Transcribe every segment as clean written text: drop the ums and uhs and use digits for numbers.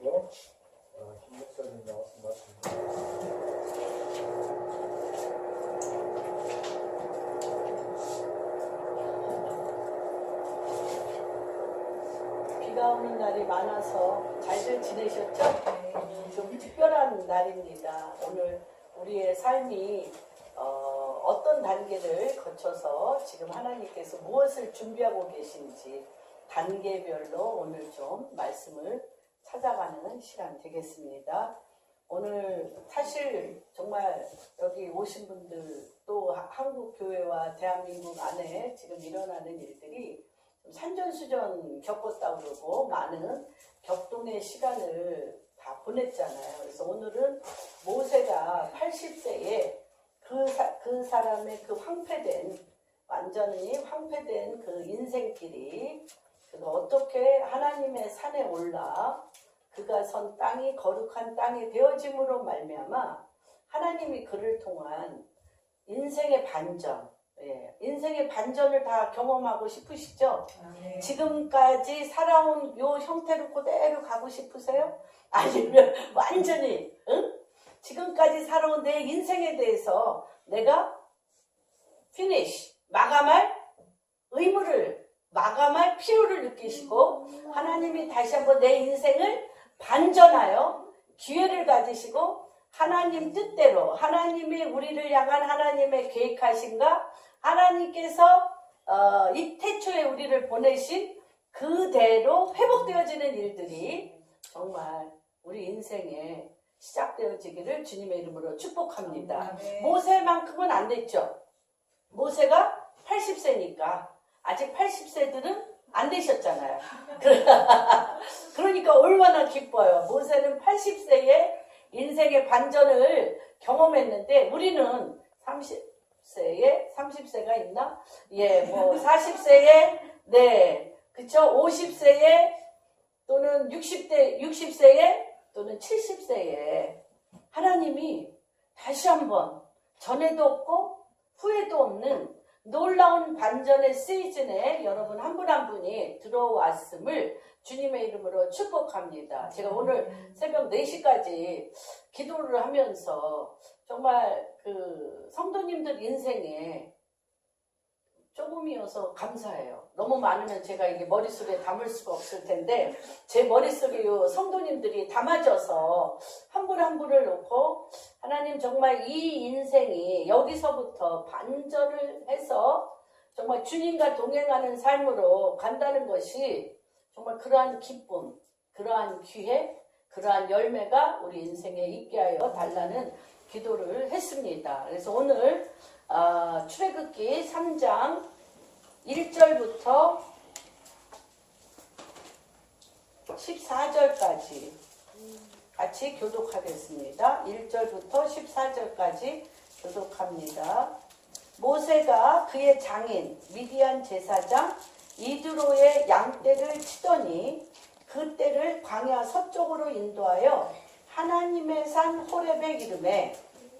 네. 김 목사님 나와서 말씀. 비가 오는 날이 많아서 잘들 지내셨죠? 좀 특별한 날입니다. 오늘 우리의 삶이 어떤 단계를 거쳐서 지금 하나님께서 무엇을 준비하고 계신지 단계별로 오늘 좀 말씀을 찾아가는 시간 되겠습니다. 오늘 사실 정말 여기 오신 분들 또 한국 교회와 대한민국 안에 지금 일어나는 일들이 산전수전 겪었다고 그러고 많은 격동의 시간을 다 보냈잖아요. 그래서 오늘은 모세가 80세에 그 사람의 그 완전히 황폐된 그 인생길이 그가 어떻게 하나님의 산에 올라 그가 선 땅이 거룩한 땅이 되어짐으로 말미암아 하나님이 그를 통한 인생의 반전, 인생의 반전을 다 경험하고 싶으시죠? 네. 지금까지 살아온 요 형태로 그대로 가고 싶으세요? 아니면 완전히 지금까지 살아온 내 인생에 대해서 내가 마감할 의무를 마감할 필요를 느끼시고 하나님이 다시 한번 내 인생을 반전하여 기회를 가지시고 하나님 뜻대로 하나님이 우리를 향한 하나님의 계획하신가 하나님께서 이 태초에 우리를 보내신 그대로 회복되어지는 일들이 정말 우리 인생에 시작되어지기를 주님의 이름으로 축복합니다. 모세만큼은 안 됐죠. 모세가 80세니까 아직 80세들은 안 되셨잖아요. 그러니까 얼마나 기뻐요. 모세는 80세에 인생의 반전을 경험했는데 우리는 30세가 있나? 40세에 그쵸? 50세에 또는 60세에 또는 70세에 하나님이 다시 한번 전에도 없고 후에도 없는 놀라운 반전의 시즌에 여러분 한 분 한 분이 들어왔음을 주님의 이름으로 축복합니다. 제가 오늘 새벽 4시까지 기도를 하면서 정말 그 성도님들 인생에 조금이어서 감사해요. 너무 많으면 제가 이게 머릿속에 담을 수가 없을 텐데 제 머릿속에 요 성도님들이 담아져서 한 분 한 분을 놓고 하나님 정말 이 인생이 여기서부터 반전을 해서 정말 주님과 동행하는 삶으로 간다는 것이 정말 그러한 기쁨, 그러한 기회, 그러한 열매가 우리 인생에 있게 하여 달라는 기도를 했습니다. 그래서 오늘 출애굽기 3장 1절부터 14절까지 같이 교독하겠습니다. 1절부터 14절까지 교독합니다. 모세가 그의 장인 미디안 제사장 이드로의 양떼를 치더니 그 떼를 광야 서쪽으로 인도하여 하나님의 산 호렙에 이르매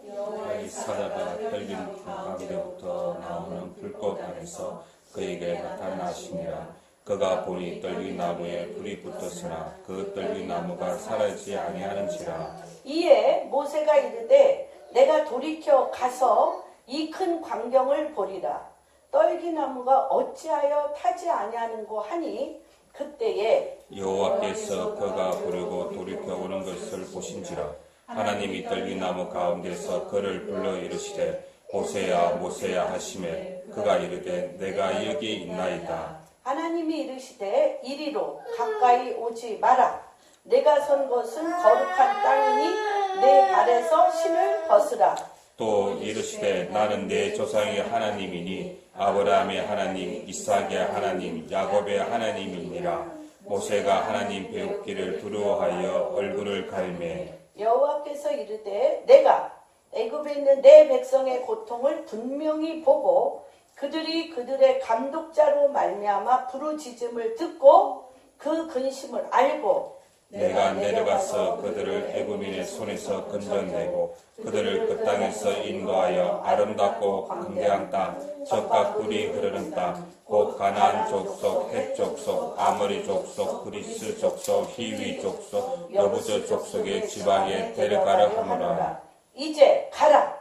여호와의 사자가 떨긴 품 가운데부터 나오는 불꽃 안에서 그에게 나타나시니라. 그가 보니 떨긴 나무에 불이 붙었으나 그 떨긴 나무가 사라지지 아니하는지라. 이에 모세가 이르되 내가 돌이켜 가서 이 큰 광경을 보리라. 떨기나무가 어찌하여 타지 아니하는고 하니 그때에 여호와께서 그가 부르고 돌이켜 오는 것을 보신지라. 하나님이 떨기나무 가운데서 그를 불러 이르시되 모세야 모세야 하시매 그가 이르되 내가 여기 있나이다. 하나님이 이르시되 이리로 가까이 오지 마라. 내가 선 것은 거룩한 땅이니 내 발에서 신을 벗으라. 또 이르시되 나는 내 조상의 하나님이니 아브라함의 하나님, 이삭의 하나님, 야곱의 하나님이니라. 모세가 하나님 배우기를 두려워하여 얼굴을 갈매 여호와께서 이르되 내가 애굽에 있는 내 백성의 고통을 분명히 보고 그들이 그들의 감독자로 말미암아 부르짖음을 듣고 그 근심을 알고 내가 내려가서 그들을 애굽인의 손에서 건져내고 그들을 그 땅에서 인도하여 아름답고 광대한 땅, 젖과 꿀이 흐르는 땅, 곧 가나안 족속, 헷 족속, 아모리 족속, 그리스 족속, 히위 족속, 여부저 족속의 지방에 데려가라 하노라. 이제 가라.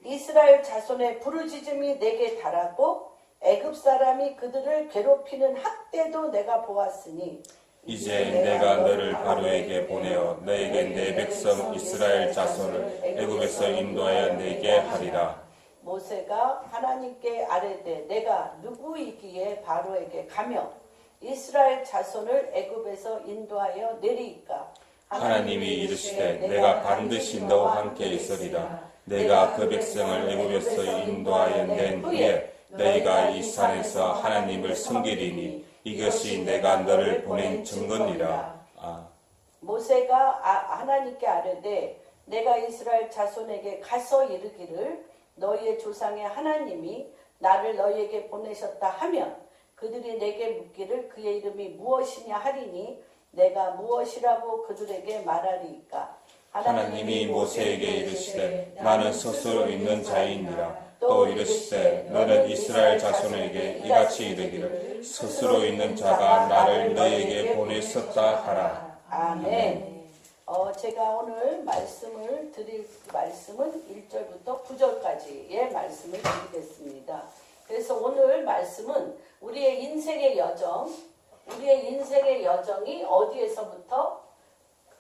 이스라엘 자손의 부르짖음이 내게 달하고 애굽 사람이 그들을 괴롭히는 학대도 내가 보았으니 이제 내가 너를 바로에게 보내어 너에게 내 백성 이스라엘 자손을 애굽에서 인도하여 내게 하리라. 모세가 하나님께 아뢰되 내가 누구이기에 바로에게 가며 이스라엘 자손을 애굽에서 인도하여 내리이까. 하나님이 이르시되 내가 반드시 너와 함께 있으리라. 내가 그 백성을 애굽에서 인도하여 낸 후에 너희가 이 산에서 하나님을 섬기리니 이것이 내가 너를 보낸 증거니라. 모세가 하나님께 아뢰되 내가 이스라엘 자손에게 가서 이르기를 너희의 조상의 하나님이 나를 너희에게 보내셨다 하면 그들이 내게 묻기를 그의 이름이 무엇이냐 하리니 내가 무엇이라고 그들에게 말하리이까. 하나님이 모세에게 이르시되 나는 스스로 있는 자이니라. 또 이르시되 너는 이스라엘 자손에게 이같이 이르기를 스스로 있는 자가 나를 너희에게 보냈었다 하라. 아멘. 제가 오늘 드릴 말씀은 1절부터 9절까지의 말씀을 드리겠습니다. 그래서 오늘 말씀은 우리의 인생의 여정이 어디에서부터?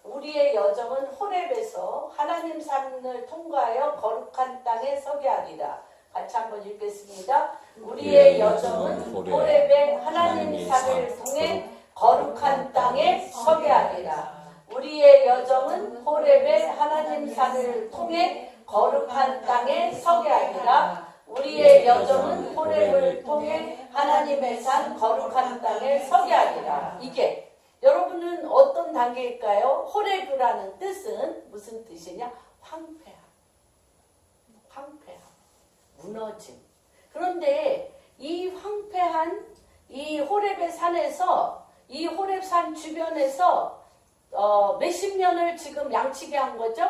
우리의 여정은 호렙에서 하나님 산을 통과하여 거룩한 땅에 서게 하리라. 같이 한번 읽겠습니다. 우리의 여정은 호렙의 하나님 산을 통해 거룩한 땅에 서게 하리라. 우리의 여정은 호렙의 하나님 산을 통해 거룩한 땅에 서게 하리라. 우리의 여정은 호렙을 통해 하나님의 산 거룩한 땅에 서게 하리라. 이게 여러분은 어떤 단계일까요? 호렙이라는 뜻은 무슨 뜻이냐? 황폐함, 무너짐. 그런데 이 황폐한 이 호렙의 산에서 이 호렙산 주변에서 몇십 년을 지금 양치게 한 거죠?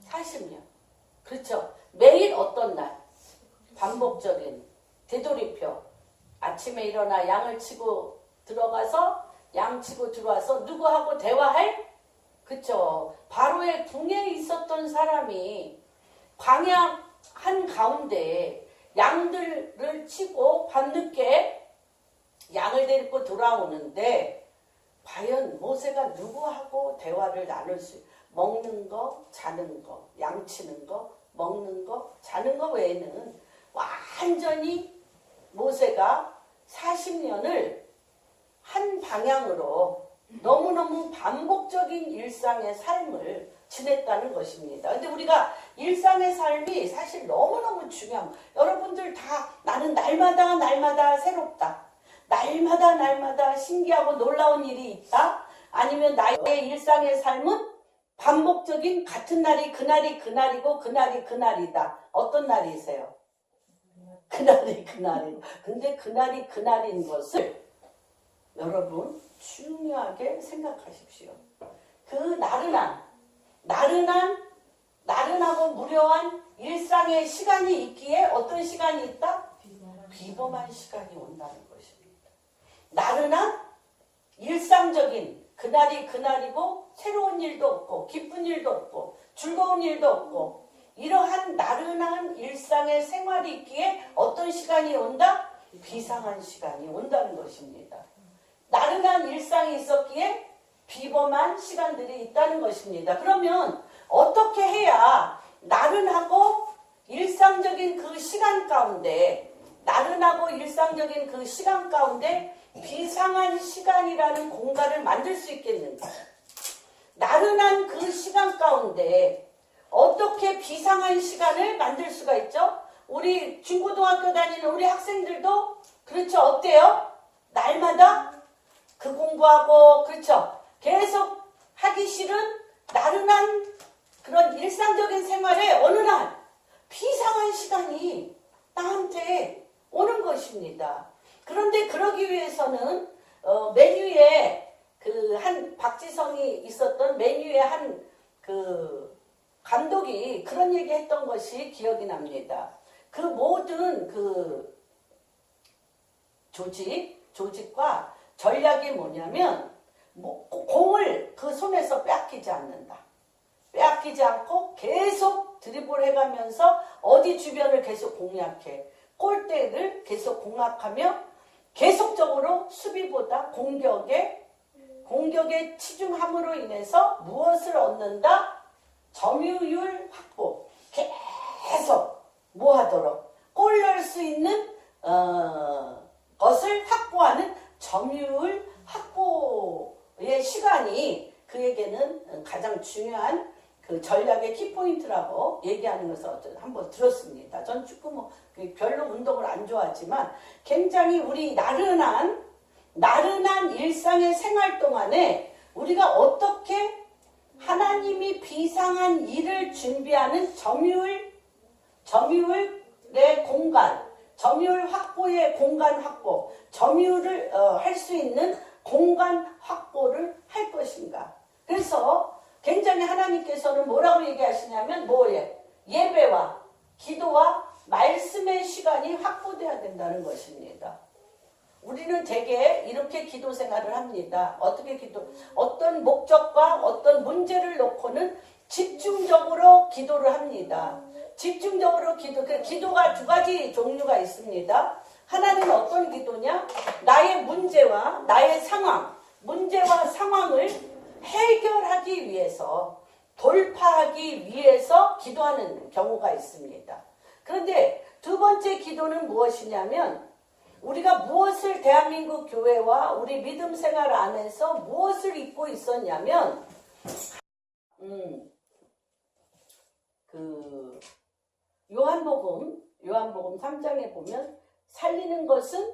40년. 그렇죠. 매일 어떤 날? 반복적인 되돌이표. 아침에 일어나 양을 치고 들어가서 양 치고 들어와서 누구하고 대화할? 그쵸. 바로의 궁에 있었던 사람이 광야 한가운데 양들을 치고 밤늦게 양을 데리고 돌아오는데 과연 모세가 누구하고 대화를 나눌 수 먹는 거, 자는 거, 양 치는 거, 먹는 거, 자는 거 외에는 완전히 모세가 40년을 한 방향으로 너무너무 반복적인 일상의 삶을 지냈다는 것입니다. 근데 우리가 일상의 삶이 사실 너무너무 중요한, 여러분들 다 나는 날마다 새롭다. 날마다 신기하고 놀라운 일이 있다. 아니면 나의 일상의 삶은 반복적인 같은 날이 그날이고 그날이 그날이다. 어떤 날이세요? 그날이. 근데 그날이 그날인 것을 여러분 중요하게 생각하십시오. 그 나른하고 무료한 일상의 시간이 있기에 어떤 시간이 있다? 비범한 시간이 온다는 것입니다. 나른한 일상적인 그날이 그날이고 새로운 일도 없고 기쁜 일도 없고 즐거운 일도 없고 이러한 나른한 일상의 생활이 있기에 어떤 시간이 온다? 비상한 시간이 온다는 것입니다. 나른한 일상이 있었기에 비범한 시간들이 있다는 것입니다. 그러면 어떻게 해야 나른하고 일상적인 그 시간 가운데 비상한 시간이라는 공간을 만들 수 있겠는가? 나른한 그 시간 가운데 어떻게 비상한 시간을 만들 수가 있죠? 우리 중고등학교 다니는 우리 학생들도 그렇죠. 어때요? 날마다 그 공부하고 그렇죠. 계속 하기 싫은 나른한 그런 일상적인 생활에 어느 날 비상한 시간이 나한테 오는 것입니다. 그런데 그러기 위해서는 메뉴에 박지성이 있었던 메뉴에 감독이 그런 얘기 했던 것이 기억이 납니다. 그 모든 조직과 전략이 뭐냐면 공을 그 손에서 빼앗기지 않는다. 빼앗기지 않고 계속 드리블 해가면서 어디 주변을 계속 공략해. 골대를 계속 공략하며 계속적으로 수비보다 공격에 치중함으로 인해서 무엇을 얻는다? 점유율 확보. 계속 뭐하도록 골 넣을 수 있는 것을 확보하는 점유율 확보의 시간이 그에게는 가장 중요한 그 전략의 키포인트라고 얘기하는 것을 한번 들었습니다. 전 축구 별로 운동을 안 좋아하지만 굉장히 우리 나른한 일상의 생활 동안에 우리가 어떻게 하나님이 비상한 일을 준비하는 점유율의 공간, 점유율 확보의 공간 확보, 점유율을 할 수 있는 공간 확보를 할 것인가. 그래서 굉장히 하나님께서는 뭐라고 얘기하시냐면 예배와 기도와 말씀의 시간이 확보돼야 된다는 것입니다. 우리는 되게 이렇게 기도 생활을 합니다. 어떤 목적과 어떤 문제를 놓고는 집중적으로 기도를 합니다. 집중적으로 기도가 두 가지 종류가 있습니다. 하나는 어떤 기도냐? 나의 문제와 상황을 해결하기 위해서, 돌파하기 위해서 기도하는 경우가 있습니다. 그런데 두 번째 기도는 무엇이냐면 우리가 무엇을 대한민국 교회와 우리 믿음 생활 안에서 무엇을 잊고 있었냐면 요한복음 3장에 보면 살리는 것은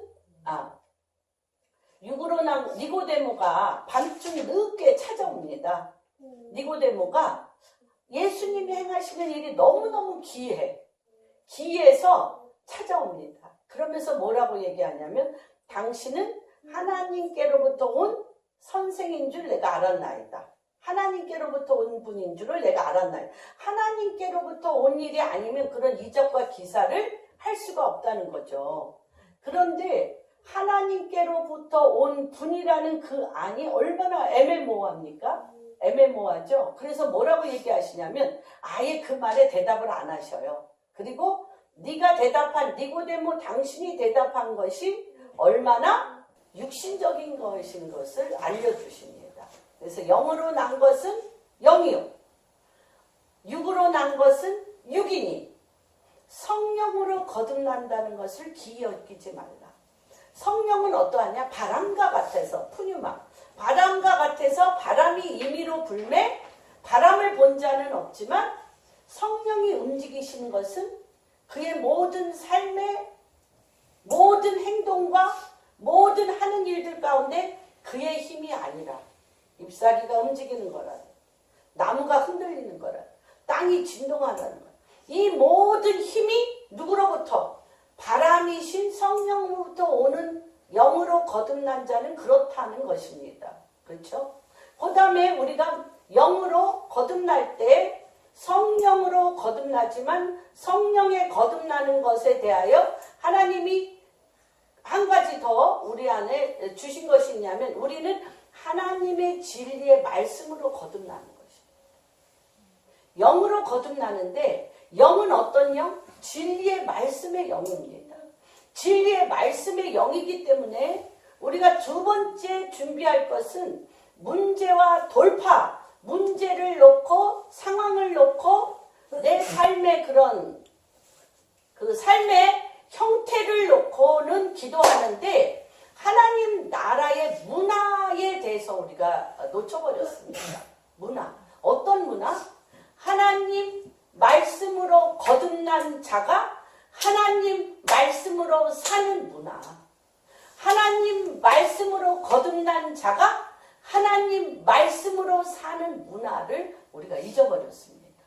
육으로 난 니고데모가 밤중 늦게 찾아옵니다. 니고데모가 예수님이 행하시는 일이 너무너무 기해서 찾아옵니다. 그러면서 뭐라고 얘기하냐면 당신은 하나님께로부터 온 선생인 줄 내가 알았나이다. 하나님께로부터 온 분인 줄을 내가 알았나이다. 하나님께로부터 온 일이 아니면 그런 이적과 기사를 할 수가 없다는 거죠. 그런데 하나님께로부터 온 분이라는 그 안이 얼마나 애매모호합니까? 애매모호하죠. 그래서 뭐라고 얘기하시냐면 아예 그 말에 대답을 안 하셔요. 그리고 네가 대답한 니고데모 당신이 대답한 것이 얼마나 육신적인 것인 것을 알려주십니다. 그래서 영으로 난 것은 영이요, 육으로 난 것은 육이니 성령으로 거듭난다는 것을 기이 여기지 말라. 성령은 어떠하냐? 바람과 같아서, 푸뉴마, 바람과 같아서 바람이 임의로 불매 바람을 본 자는 없지만 성령이 움직이시는 것은 그의 모든 삶의 모든 행동과 모든 하는 일들 가운데 그의 힘이 아니라 잎사귀가 움직이는 거라, 나무가 흔들리는 거라, 땅이 진동하는 거라, 이 모든 힘이 누구로부터? 바람이신 성령으로부터 오는 영으로 거듭난 자는 그렇다는 것입니다. 그렇죠? 그 다음에 우리가 영으로 거듭날 때 성령으로 거듭나지만 성령에 거듭나는 것에 대하여 하나님이 한 가지 더 우리 안에 주신 것이 있냐면 우리는 하나님의 진리의 말씀으로 거듭나는 것입니다. 영으로 거듭나는데 영은 어떤 영? 진리의 말씀의 영입니다. 진리의 말씀의 영이기 때문에 우리가 두 번째 준비할 것은 문제와 돌파, 문제를 놓고 상황을 놓고 내 삶의 그 삶의 형태를 놓고는 기도하는데 하나님 나라의 문화에 대해서 우리가 놓쳐버렸습니다. 문화. 어떤 문화? 하나님 말씀으로 거듭난 자가 하나님 말씀으로 사는 문화. 하나님 말씀으로 거듭난 자가 하나님 말씀으로 사는 문화를 우리가 잊어버렸습니다.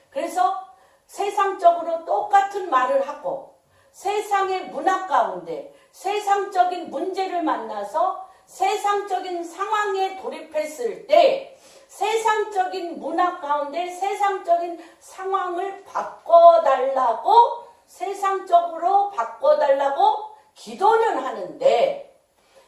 그래서 세상적으로 똑같은 말을 하고 세상의 문화 가운데 세상적인 문제를 만나서 세상적인 상황에 돌입했을 때 세상적인 문화 가운데 세상적인 상황을 바꿔달라고 세상적으로 바꿔달라고 기도는 하는데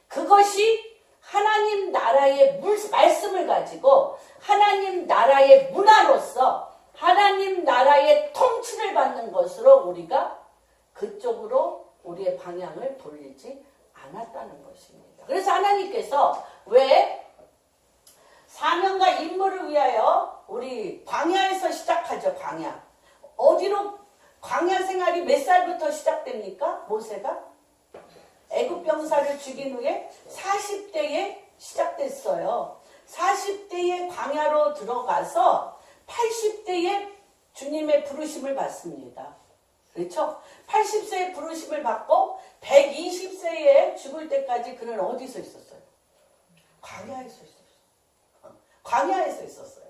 그것이 하나님 나라의 말씀을 가지고 하나님 나라의 문화로서 하나님 나라의 통치를 받는 것으로 우리가 그쪽으로 우리의 방향을 돌리지 않았다는 것입니다. 그래서 하나님께서 왜 사명과 임무를 위하여 우리 광야에서 시작하죠. 광야. 어디로 광야 생활이 몇 살부터 시작됩니까? 모세가 애굽 병사를 죽인 후에 40대에 시작됐어요. 40대에 광야로 들어가서 80대에 주님의 부르심을 받습니다. 그렇죠? 80세에 부르심을 받고 120세에 죽을 때까지 그는 어디서 있었어요? 광야에서 있었어요. 광야에서 있었어요.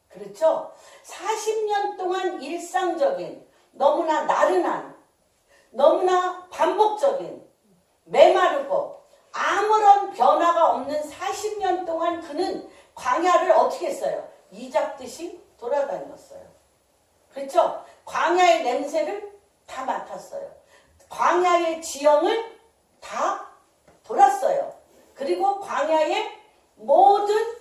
그렇죠? 40년 동안 일상적인, 너무나 나른한, 너무나 반복적인, 메마르고 아무런 변화가 없는 40년 동안 그는 광야를 어떻게 했어요? 이잡듯이 돌아다녔어요. 그렇죠? 광야의 냄새를 다 맡았어요. 광야의 지형을 다 돌았어요. 그리고 광야의 모든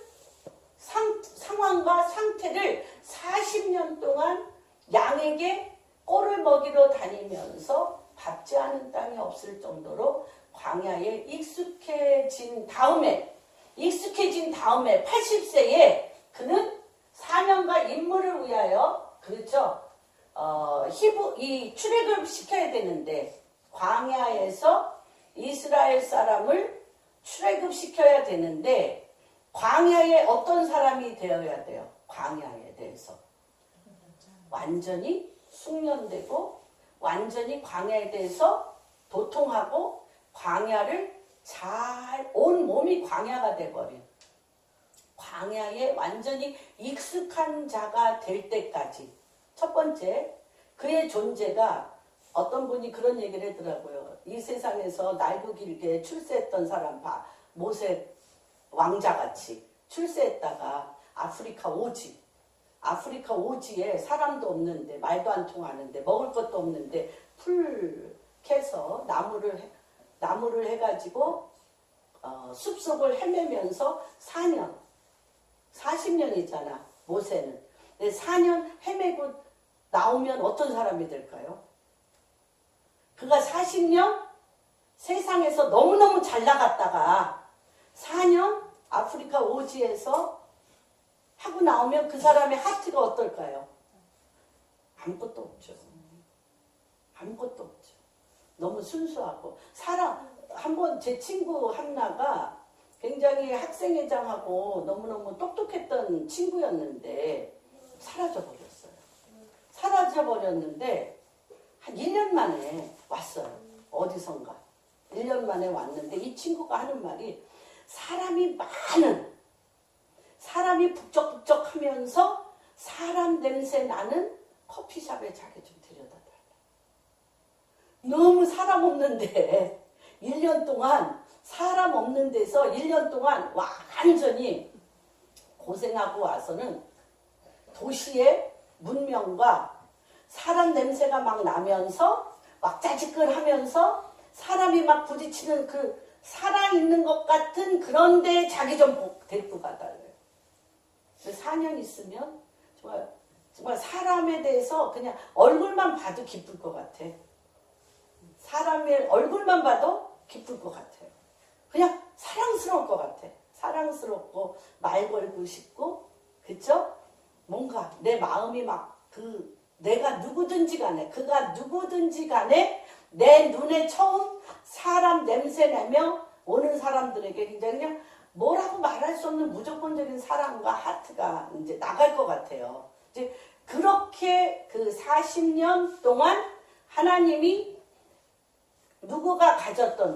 상황과 상태를 40년 동안 양에게 꼴을 먹이러 다니면서 밟지 않은 땅이 없을 정도로 광야에 익숙해진 다음에 80세에 그는 사명과 임무를 위하여 그렇죠. 이 출애굽 시켜야 되는데 광야에서 이스라엘 사람을 출애굽 시켜야 되는데 광야에 어떤 사람이 되어야 돼요? 광야에 대해서 완전히 숙련되고 완전히 광야에 대해서 도통하고 광야를 잘 온 몸이 광야가 돼버린 광야에 완전히 익숙한 자가 될 때까지 첫 번째 그의 존재가 어떤 분이 그런 얘기를 하더라고요. 이 세상에서 날고 길게 출세했던 사람 봐. 모세 왕자같이 출세했다가 아프리카 오지에 사람도 없는데 말도 안 통하는데 먹을 것도 없는데 풀 캐서 나무를 해가지고 숲속을 헤매면서 4년 40년이잖아 모세는. 근데 4년 헤매고 나오면 어떤 사람이 될까요? 그가 40년 세상에서 너무너무 잘 나갔다가 4년 아프리카 오지에서 하고 나오면 그 사람의 하트가 어떨까요? 아무것도 없죠. 아무것도 없죠. 너무 순수하고 한번 제 친구 한나가 굉장히 학생회장하고 너무너무 똑똑했던 친구였는데 사라져버렸는데 한 1년 만에 왔어요. 어디선가 1년 만에 왔는데 이 친구가 하는 말이 사람이 북적북적하면서 사람 냄새 나는 커피숍에 자기 좀 데려다 달라. 너무 사람 없는데 1년 동안 사람 없는 데서 1년 동안 완전히 고생하고 와서는 도시의 문명과 사람 냄새가 막 나면서 막 짜지근하면서 사람이 막 부딪히는 그 살아있는 것 같은 그런데 자기 좀 데리고 가달래요. 4년 있으면 정말 사람에 대해서 그냥 얼굴만 봐도 기쁠 것 같아. 사람의 얼굴만 봐도 기쁠 것 같아요. 그냥 사랑스러울 것 같아. 사랑스럽고 말 걸고 싶고 그쵸? 뭔가 내 마음이 막 내가 누구든지 간에 그가 누구든지 간에 내 눈에 처음 사람 냄새 나며 오는 사람들에게 굉장히 그냥 뭐라고 말할 수 없는 무조건적인 사랑과 하트가 이제 나갈 것 같아요. 이제 그렇게 그 40년 동안 하나님이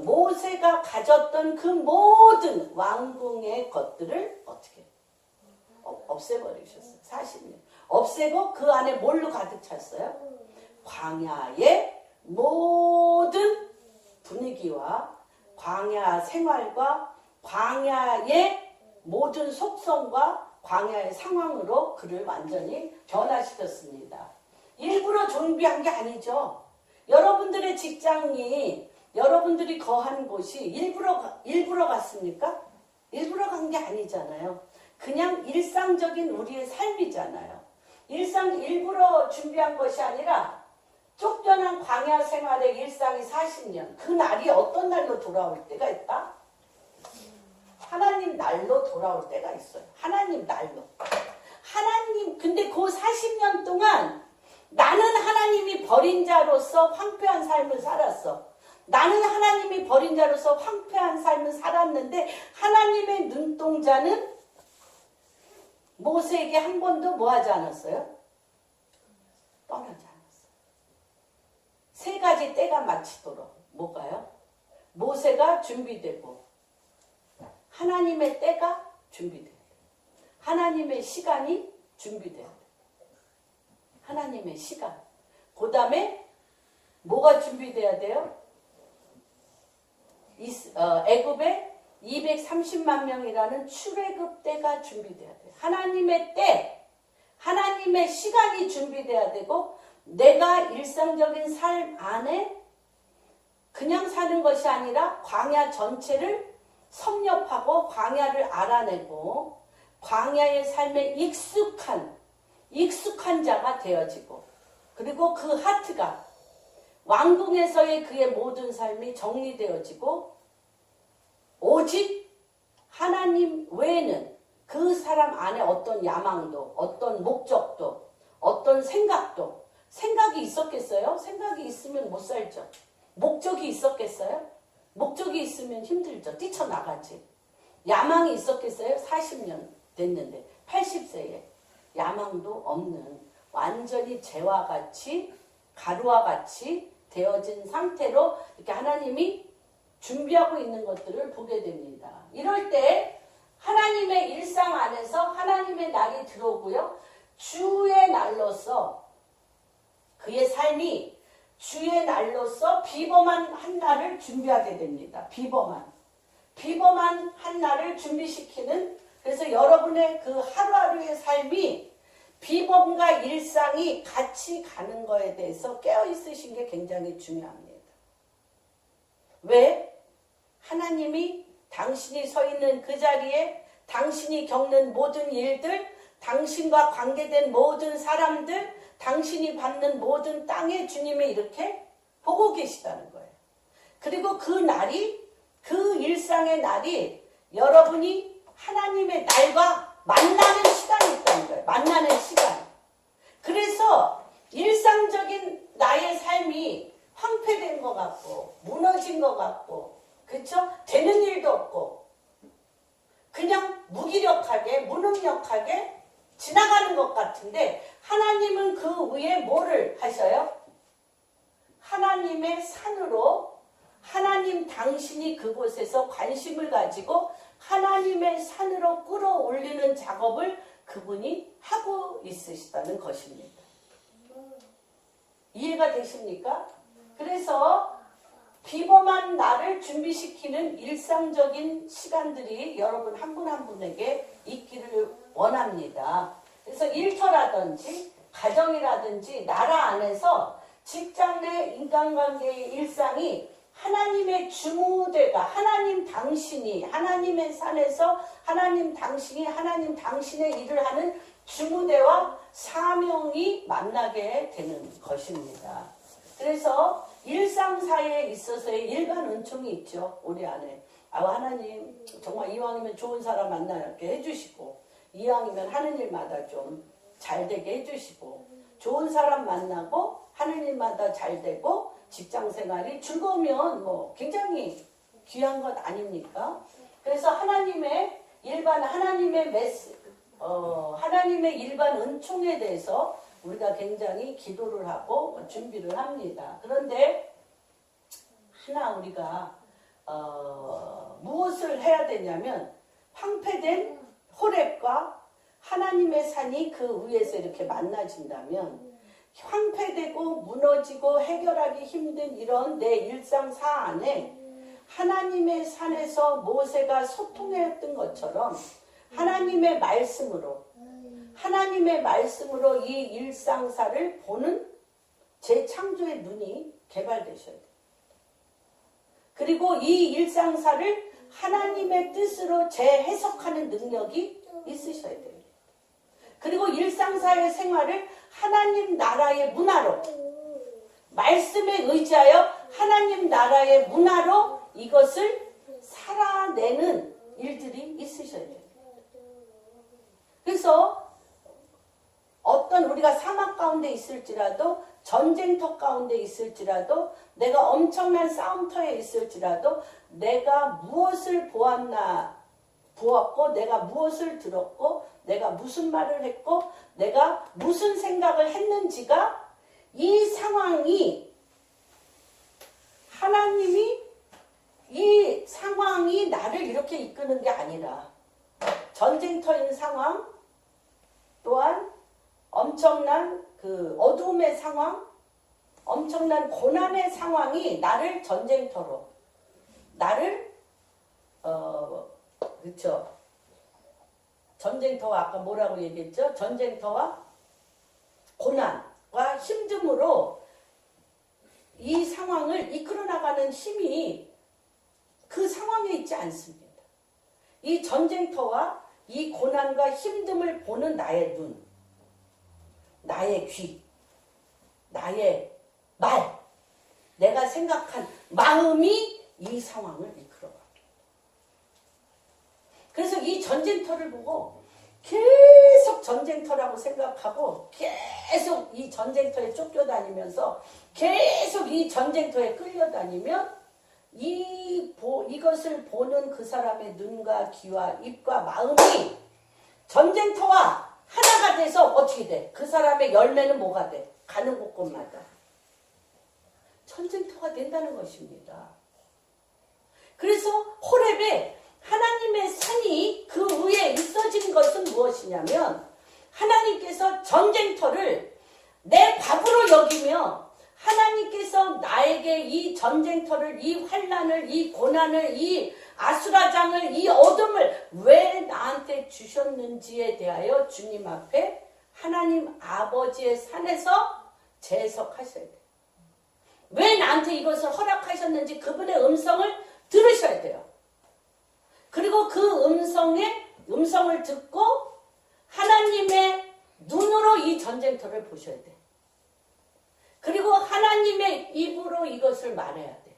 모세가 가졌던 그 모든 왕궁의 것들을 어떻게 없애버리셨어요. 40년. 없애고 그 안에 뭘로 가득 찼어요? 광야의 모든 분위기와 광야 생활과 광야의 모든 속성과 광야의 상황으로 그를 완전히 변화시켰습니다. 일부러 준비한 게 아니죠. 여러분들의 직장이 여러분들이 거한 곳이 일부러 갔습니까? 일부러 간 게 아니잖아요. 그냥 일상적인 우리의 삶이잖아요. 일부러 준비한 것이 아니라 쫓겨난 광야 생활의 일상이 40년. 그 날이 어떤 날로 돌아올 때가 있다? 하나님 날로 돌아올 때가 있어요. 하나님 날로. 근데 그 40년 동안 나는 하나님이 버린 자로서 황폐한 삶을 살았어. 나는 하나님이 버린 자로서 황폐한 삶을 살았는데 하나님의 눈동자는 모세에게 한 번도 뭐 하지 않았어요? 떠나지 않았어요. 세 가지 때가 마치도록. 뭐가요? 모세가 준비되고 하나님의 때가 준비돼야 돼. 하나님의 시간이 준비돼야 돼. 하나님의 시간. 그 다음에 뭐가 준비돼야 돼요? 애굽에 230만 명이라는 출애굽 때가 준비돼야 돼요. 하나님의 때, 하나님의 시간이 준비돼야 되고 내가 일상적인 삶 안에 그냥 사는 것이 아니라 광야 전체를 섭렵하고 광야를 알아내고 광야의 삶에 익숙한 자가 되어지고 그리고 그 하트가 왕궁에서의 그의 모든 삶이 정리되어지고 오직 하나님 외에는 그 사람 안에 어떤 야망도 어떤 목적도 어떤 생각이 있었겠어요? 생각이 있으면 못 살죠. 목적이 있었겠어요? 목적이 있으면 힘들죠. 뛰쳐나가지. 야망이 있었겠어요? 40년 됐는데 80세에 야망도 없는 완전히 재와 같이 가루와 같이 되어진 상태로 이렇게 하나님이 준비하고 있는 것들을 보게 됩니다. 이럴 때 하나님의 일상 안에서 하나님의 날이 들어오고요. 주의 날로서 그의 삶이 주의 날로서 비범한 한 날을 준비하게 됩니다. 비범한 한 날을 준비시키는 그래서 여러분의 그 하루하루의 삶이 비범과 일상이 같이 가는 거에 대해서 깨어있으신 게 굉장히 중요합니다. 왜? 하나님이 당신이 서 있는 그 자리에 당신이 겪는 모든 일들, 당신과 관계된 모든 사람들, 당신이 받는 모든 땅의 주님이 이렇게 보고 계시다는 거예요. 그리고 그 날이, 그 일상의 날이 여러분이 하나님의 날과 만나는 시간이 있다는 거예요. 만나는 시간. 그래서 일상적인 나의 삶이 황폐된 것 같고 무너진 것 같고 그렇죠? 되는 일도 없고 그냥 무기력하게 무능력하게 지나가는 것 같은데 하나님은 그 위에 뭐를 하셔요? 하나님의 산으로 하나님 당신이 그곳에서 관심을 가지고 하나님의 산으로 끌어올리는 작업을 그분이 하고 있으시다는 것입니다. 이해가 되십니까? 그래서 비범한 나를 준비시키는 일상적인 시간들이 여러분 한 분 한 분에게 있기를 원합니다. 그래서 일터라든지 가정이라든지 나라 안에서 직장 내 인간관계의 일상이 하나님의 주무대가 하나님 당신이 하나님의 산에서 하나님 당신이 하나님 당신의 일을 하는 주무대와 사명이 만나게 되는 것입니다. 그래서 일상사에 있어서의 일반 은총이 있죠. 우리 안에. 하나님 정말 이왕이면 좋은 사람 만나게 해주시고 이왕이면 하는 일마다 좀 잘되게 해주시고 좋은 사람 만나고 하는 일마다 잘되고 직장생활이 즐거우면 뭐 굉장히 귀한 것 아닙니까? 그래서 하나님의 일반 은총에 대해서 우리가 굉장히 기도를 하고 준비를 합니다. 그런데 하나 우리가 무엇을 해야 되냐면 황폐된 호렙과 하나님의 산이 그 위에서 이렇게 만나진다면 황폐되고 무너지고 해결하기 힘든 이런 내 일상사 안에 하나님의 산에서 모세가 소통했던 것처럼 하나님의 말씀으로 이 일상사를 보는 재창조의 눈이 개발되셔야 돼요. 그리고 이 일상사를 하나님의 뜻으로 재해석하는 능력이 있으셔야 됩니다. 그리고 일상사의 생활을 하나님 나라의 문화로, 말씀에 의지하여 하나님 나라의 문화로 이것을 살아내는 일들이 있으셔야 돼요. 그래서 어떤 우리가 사막 가운데 있을지라도, 전쟁터 가운데 있을지라도, 내가 엄청난 싸움터에 있을지라도 내가 무엇을 보았고, 내가 무엇을 들었고, 내가 무슨 말을 했고, 내가 무슨 생각을 했는지가, 이 상황이 하나님이 이 상황이 나를 이렇게 이끄는 게 아니라, 전쟁터인 상황 또한 엄청난 그 어두움의 상황, 엄청난 고난의 상황이 나를 전쟁터로, 나를 그렇죠. 전쟁터와 아까 뭐라고 얘기했죠? 전쟁터와 고난과 힘듦으로 이 상황을 이끌어 나가는 힘이 그 상황에 있지 않습니다. 이 전쟁터와 이 고난과 힘듦을 보는 나의 눈, 나의 귀, 나의 말, 내가 생각한 마음이 이 상황을 이끌어갑니다. 그래서 이 전쟁터를 보고 계속 전쟁터라고 생각하고 계속 이 전쟁터에 쫓겨다니면서 계속 이 전쟁터에 끌려다니면 이것을 보는 그 사람의 눈과 귀와 입과 마음이 전쟁터와 하나가 돼서 어떻게 돼? 그 사람의 열매는 뭐가 돼? 가는 곳곳마다 전쟁터가 된다는 것입니다. 그래서 호렙에 하나님의 산이 그 위에 있어진 것은 무엇이냐면, 하나님께서 전쟁터를 내 밥으로 여기며 하나님께서 나에게 이 전쟁터를, 이 환난을, 이 고난을, 이 아수라장을, 이 어둠을 왜 나한테 주셨는지에 대하여 주님 앞에 하나님 아버지의 산에서 재해석하셔야 돼요. 왜 나한테 이것을 허락하셨는지 그분의 음성을 들으셔야 돼요. 그리고 그 음성을 듣고 하나님의 눈으로 이 전쟁터를 보셔야 돼. 그리고 하나님의 입으로 이것을 말해야 돼.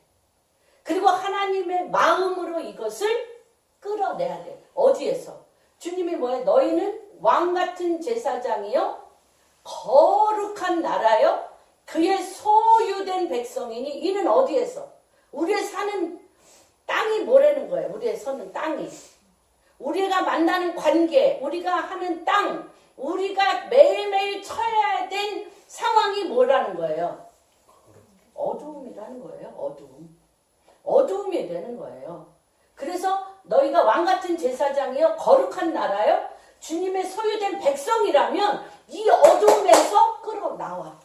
그리고 하나님의 마음으로 이것을 끌어내야 돼. 어디에서? 주님이 뭐예요? 너희는 왕같은 제사장이요, 거룩한 나라요, 그의 소유된 백성이니. 이는 어디에서? 우리의 사는 땅이 뭐라는 거예요? 우리의 서는 땅이, 우리가 만나는 관계, 우리가 하는 땅, 우리가 매일매일 처해야 된 상황이 뭐라는 거예요? 어두움이라는 거예요. 어두움이 되는 거예요. 그래서 너희가 왕같은 제사장이요, 거룩한 나라요, 주님의 소유된 백성이라면 이 어두움에서 끌어나와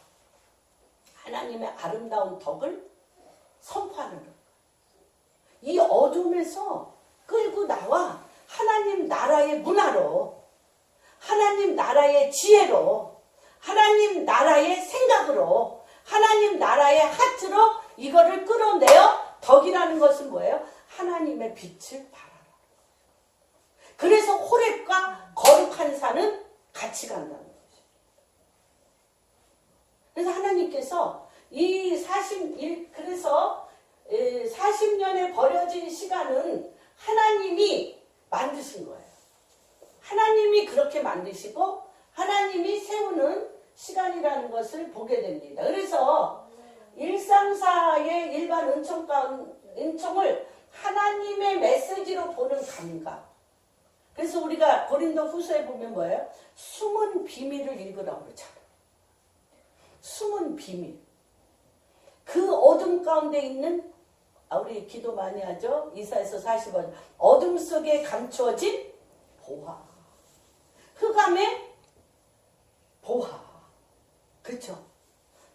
하나님의 아름다운 덕을 선포하는 거예요. 이 어둠에서 끌고 나와 하나님 나라의 문화로, 하나님 나라의 지혜로, 하나님 나라의 생각으로, 하나님 나라의 하트로 이거를 끌어내어, 덕이라는 것은 뭐예요? 하나님의 빛을 발하라. 그래서 호렙과 거룩한 산은 같이 간다는 거죠. 그래서 하나님께서 이 40년에 버려진 시간은 하나님이 만드신 거예요. 하나님이 그렇게 만드시고 하나님이 세우는 시간이라는 것을 보게 됩니다. 그래서 일상사의 일반 은총을 하나님의 메시지로 보는 감각. 그래서 우리가 고린도 후서에 보면 뭐예요? 숨은 비밀을 읽으라고 그러잖아요. 숨은 비밀. 그 어둠 가운데 있는, 우리 기도 많이 하죠? 이사야서 40원. 어둠 속에 감추어진 보화. 흑암의 보화. 그렇죠?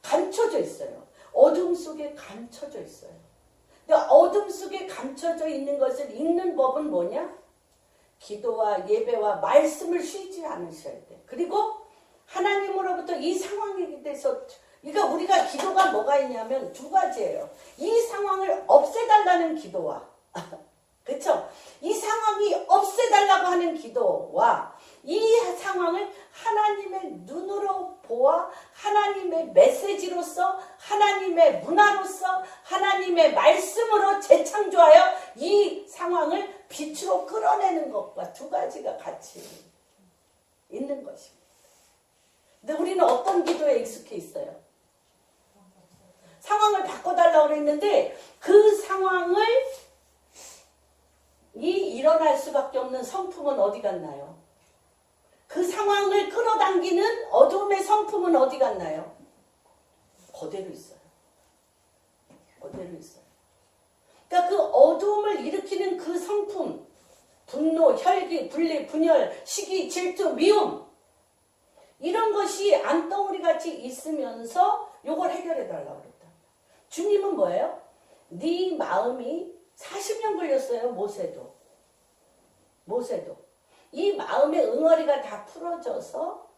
감춰져 있어요. 어둠 속에 감춰져 있어요. 근데 어둠 속에 감춰져 있는 것을 읽는 법은 뭐냐? 기도와 예배와 말씀을 쉬지 않으셔야 돼. 그리고 하나님으로부터 이 상황에 대해서 그러니까 우리가 기도가 뭐가 있냐면 두 가지예요. 이 상황을 없애달라는 기도와 그렇죠? 이 상황이 없애달라고 하는 기도와 이 상황을 하나님의 눈으로 보아 하나님의 메시지로서 하나님의 문화로서 하나님의 말씀으로 재창조하여 이 상황을 빛으로 끌어내는 것과 두 가지가 같이 있는 것입니다. 근데 우리는 어떤 기도에 익숙해 있어요? 상황을 바꿔달라고 그랬는데 그 상황을 일어날 수밖에 없는 성품은 어디 갔나요? 그 상황을 끌어당기는 어둠의 성품은 어디 갔나요? 그대로 있어요. 그대로 있어요. 그러니까 그 어둠을 일으키는 그 성품, 분노, 혈기, 분리, 분열, 시기, 질투, 미움 이런 것이 안덩어리 같이 있으면서 요걸 해결해 달라고 그랬다. 주님은 뭐예요? 네 마음이 40년 걸렸어요. 모세도. 이 마음의 응어리가 다 풀어져서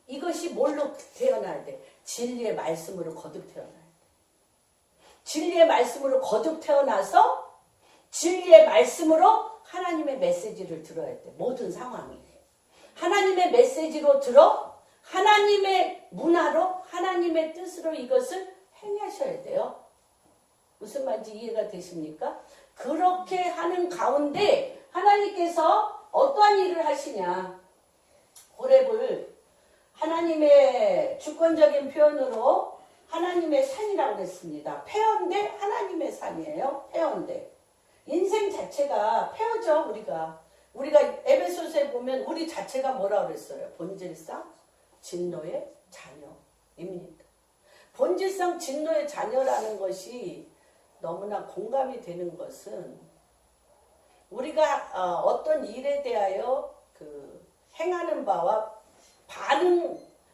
이것이 뭘로 태어나야 돼? 진리의 말씀으로 거듭 태어나야 돼. 진리의 말씀으로 거듭 태어나서 진리의 말씀으로 하나님의 메시지를 들어야 돼. 모든 상황이. 하나님의 메시지로 들어 하나님의 문화로 하나님의 뜻으로 이것을 행하셔야 돼요. 무슨 말인지 이해가 되십니까? 그렇게 하는 가운데 하나님께서 어떠한 일을 하시냐. 호렙을 하나님의 주권적인 표현으로 하나님의 산이라고 했습니다. 폐허인데 하나님의 산이에요. 폐허인데. 인생 자체가 폐허죠. 우리가 에베소서에 보면 우리 자체가 뭐라고 그랬어요? 본질상 진노의 자녀입니다. 본질상 진노의 자녀라는 것이 너무나 공감이 되는 것은 우리가 어떤 일에 대하여 행하는 바와